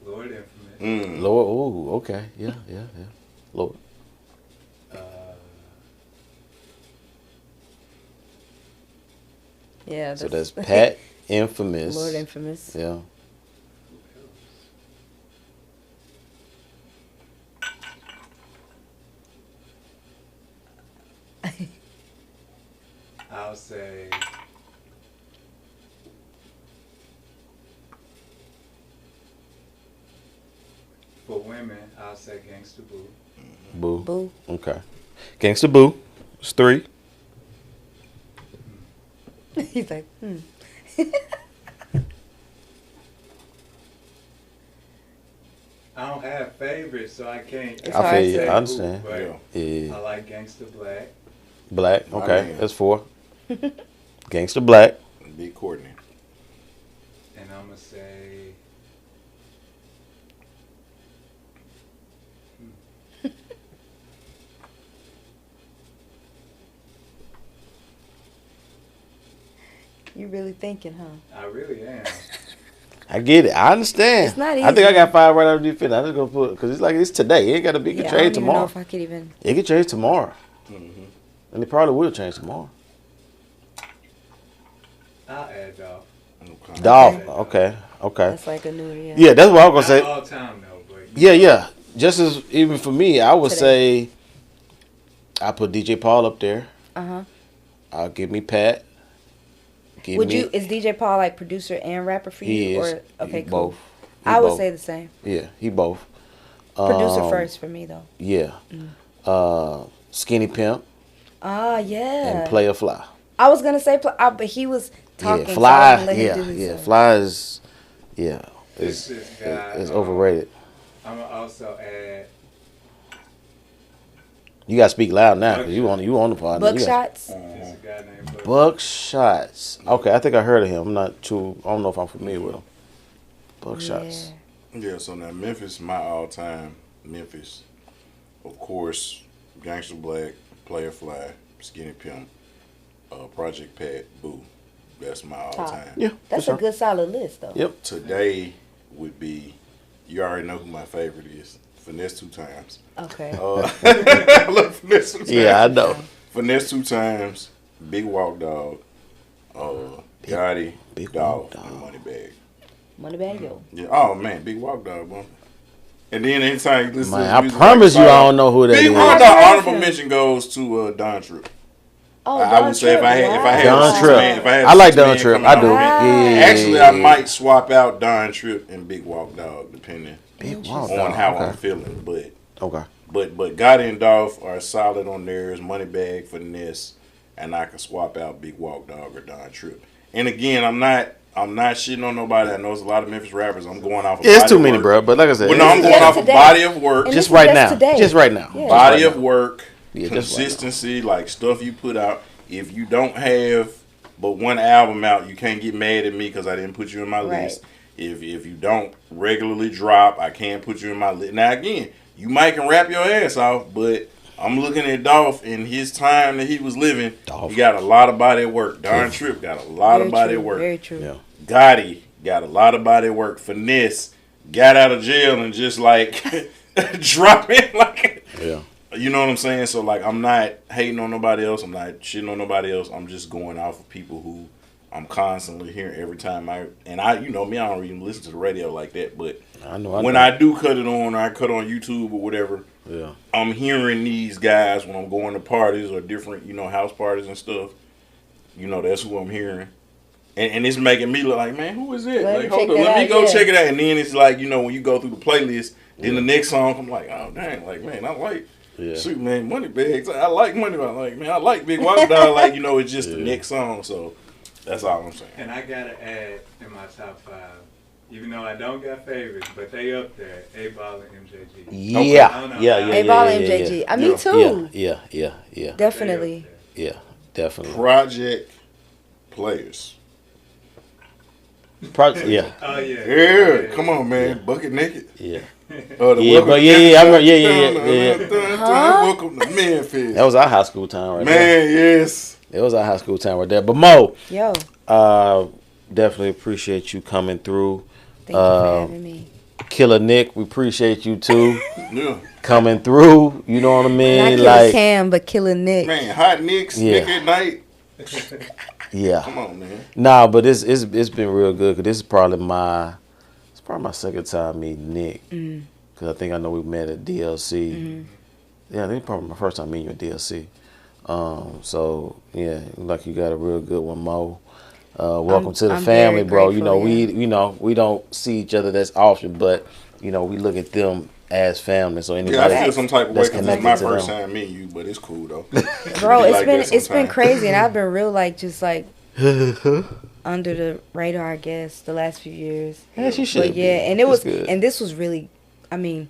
Lord Infamous. Lord. Ooh. Okay. Yeah. Lord. Yeah. So that's Pat, Infamous. Lord Infamous. Yeah. I'll say for women, I'll say Gangsta Boo. Boo. Boo. Okay. Gangsta Boo. It's 3. He's like, I don't have favorites, so I can't. It's I hard feel you. to- I understand. But Yeah. I like Gangsta Black. Black. My Okay. man. That's 4. Gangsta Black. Big Courtney. And I'm going to say you really thinking, huh? I really am. I get it. I understand. It's not I think easy. I got 5 right after you finish. I'm just gonna put because it's like it's today. It ain't gotta be. It Yeah, can I don't change even know tomorrow. if I could even. It can change tomorrow. And it probably will change tomorrow. I'll add Dolph. Okay. Dolph. Okay. Okay. That's like a new yeah. Yeah, that's what I was gonna Not say. all time though, but Yeah. Just as even for me, I would Today. say I put DJ Paul up there. Uh-huh. I'll give me Pat. Give Would me, you is DJ Paul like producer and rapper for He you? is. Or okay, He cool. both. He I would both. say the same. Yeah, he both. Producer Um, first for me though. Yeah. Skinny Pimp Ah, yeah. and Player Fly. I was gonna say, but he was talking. Yeah, so I was gonna Fly. let him Yeah, do his yeah. thing. Fly is, yeah, This is guy, is overrated. I'm going to also add You gotta speak loud now because you on the pod. now. You gotta- Buckshots. this a guy named Buck. Buckshots. Okay, I think I heard of him. I'm not too. I don't know if I'm familiar with him. Buckshots. Yeah, so now Memphis, my all-time Memphis. Of course, Gangsta Black, Player Fly, Skinny Pimp, Project Pat, Boo. That's my all-time. Yeah, That's for a sure. good solid list though. Yep. Today would be, you already know who my favorite is. Finesse 2 times. Okay. I love Finesse 2 times. Yeah, I know. Finesse 2 times, Big Walk Dog, Gotti, Big Dolph, Walk and Dog. Moneybag. Moneybag Yo. Yeah. Oh man, Big Walk Dog, bro. And then anytime you listen to Man, his I music, promise like, you, I don't know who that Big is. Walk I've Dog. heard of Honorable him. mention goes to Don Tripp. Oh, I would say if I had Don a Tripp. six-man, if I had I like a six-man Don Tripp. coming I out do. of it, Yeah. Actually, I might swap out Don Tripp and Big Walk Dog depending Big Walk on Dog. how Okay. I'm feeling. Okay. But Gotti and Dolph are solid on theirs. Moneybag, Finesse, and I can swap out Big Walk Dog or Don Tripp. And again, I'm not shitting on nobody. I know there's a lot of Memphis rappers. I'm going off of Yeah, it's body too of many, work. bro. But like I said, But no, I'm it's- going Just off of today. body of work. And just this is right just now. today. Just right now. Yeah. Just Body right of now. work, Yeah, just right now. consistency, like stuff you put out. If you don't have but one album out, you can't get mad at me because I didn't put you in my Right. list. If you don't regularly drop, I can't put you in my list. Now again, you might can rap your ass off, but I'm looking at Dolph in his time that he was living. Dolph. He got a lot of body of work. Don Tripp got a lot Very of body true, of work. Very true. Yeah. Gotti got a lot of body of work. Finesse got out of jail and just like drop it like. Yeah. You know what I'm saying? So, like, I'm not hating on nobody else. I'm not shitting on nobody else. I'm just going off of people who I'm constantly hearing every time you know me, I don't even listen to the radio like that, but when I do cut it on, or I cut on YouTube or whatever, I'm hearing these guys when I'm going to parties or different, house parties and stuff. That's who I'm hearing. And it's making me look like, man, who is it? Like, hold on, let me go check it out. And then it's like, when you go through the playlist, then the next song, I'm like, oh, dang, like, man, I like, shoot, man, Moneybags. I like Moneybags. Like, man, I like Big Water Dog. Like, it's just the next song. So that's all I'm saying. And I got to add in my top 5, even though I don't got favorites, but they up there, A-Ball and MJG. Yeah. A-Ball and MJG. Me too. Yeah. Definitely. Yeah, definitely. Project Players. Yeah. Oh, yeah. Yeah, come on, man. Bucket Naked. Yeah. I remember. Welcome to Memphis. That was our high school time right there. Man, yes. It was our high school time right there. But Mo, yo, definitely appreciate you coming through. Thank you for having me. Killer Nick, we appreciate you too. Yeah. Coming through, you know what I mean? Not Killer Cam, but Killer Nick. Man, Hot Nicks, Nick at Night. Yeah. Come on, man. Nah, but it's been real good, because this is probably my second time meeting Nick. Because I think I know we met at DLC. Yeah, I think probably my first time meeting you at DLC. So yeah, like you got a real good one, Mo. Welcome to the family, bro. We don't see each other that often, but we look at them as family. So anybody, I feel some type of way because it's my first them. time meeting you, but it's cool though. Bro, it's been crazy, and I've been real just under the radar, I guess, the last few years. Yeah, she should. But yeah, and it was, good. And this was really, I mean,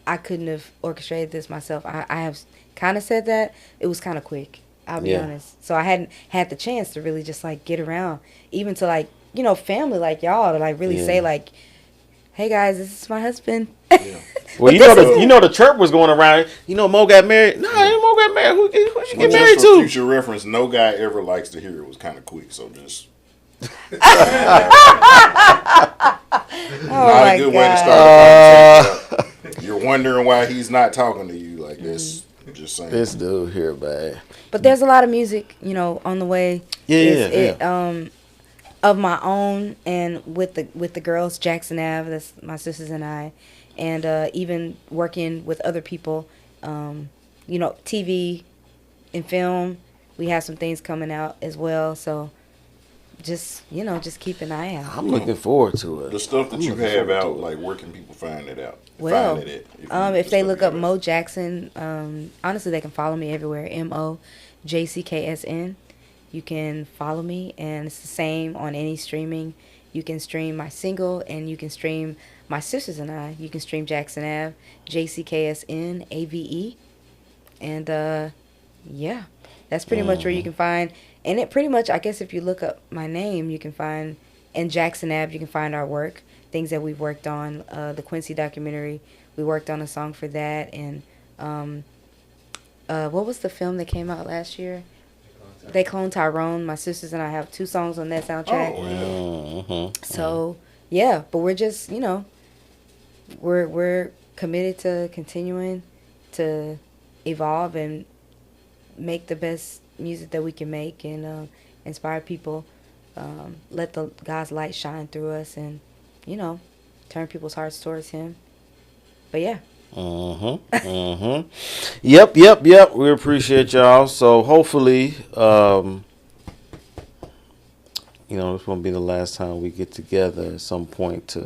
I couldn't have orchestrated this myself. I have kind of said that. It was kind of quick. I'll be honest. So I hadn't had the chance to really just get around, even to family like y'all to really say hey guys, this is my husband. Yeah. Well, the chirp was going around. Mo got married. No, Mo got married. Who she get married just for to? Future reference, no guy ever likes to hear it was kind of quick. So just Oh not my a good God. way to start a conversation. You're wondering why he's not talking to you like this. Just saying. This dude here, man. But there's a lot of music, on the way. Of my own, and with the girls, Jackson Ave, that's my sisters and I, and even working with other people, TV and film. We have some things coming out as well, so just keep an eye out. I'm looking forward to it. The stuff that you have out, where can people find it out? Well, find it at, if they look up Mo Jackson, honestly, they can follow me everywhere. Mo JCKSN. You can follow me, and it's the same on any streaming. You can stream my single, and you can stream my sisters and I. You can stream Jackson Ave, JCKSN AVE, and that's pretty much where you can find. And it pretty much, I guess, if you look up my name, you can find, and Jackson Ave, you can find our work, things that we've worked on. The Quincy documentary, we worked on a song for that, and what was the film that came out last year? They Clone Tyrone. My sisters and I have 2 songs on that soundtrack. Oh, yeah. So yeah, but we're just we're committed to continuing to evolve and make the best music that we can make, and inspire people. Let the God's light shine through us, and turn people's hearts towards Him. But yeah. Yep. We appreciate y'all. So hopefully, this won't be the last time we get together at some point.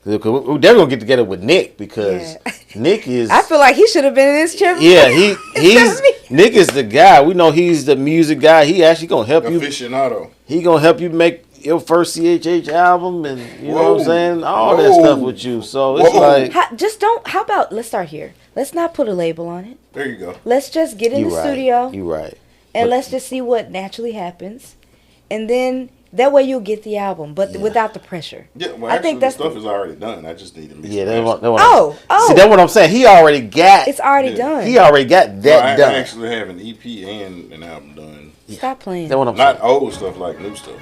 We're definitely gonna get together with Nick, because Nick is. I feel like he should have been in this trip. Yeah, he's Nick is the guy. We know he's the music guy. He actually gonna help you. Aficionado. He gonna help you make your first CHH album, and you know what I'm saying, all that stuff with you. So it's how about, let's start here. Let's not put a label on it. There you go. Let's just get in the studio. You right. And let's just see what naturally happens. And then that way you'll get the album, but without the pressure. Yeah, well, I think the stuff is already done. I just need to mix it. That's what oh. See, that's what I'm saying. He already got. It's already done. He already got that done. I actually have an EP and an album done. Stop playing. That's what I'm saying. Not old stuff, like new stuff.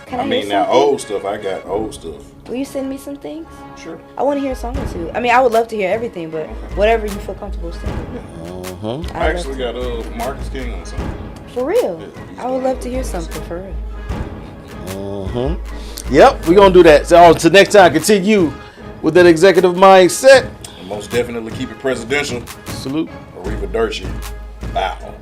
Now old stuff, I got old stuff. Will you send me some things? Sure. I want to hear a song or two. I would love to hear everything, but whatever you feel comfortable singing. I actually got Marcus King on something. For real? Yeah, I would love to hear something, for real. Yep, we're going to do that. So, until next time, continue with that executive mindset. And most definitely keep it presidential. Salute. Arriva Dirty. Bow.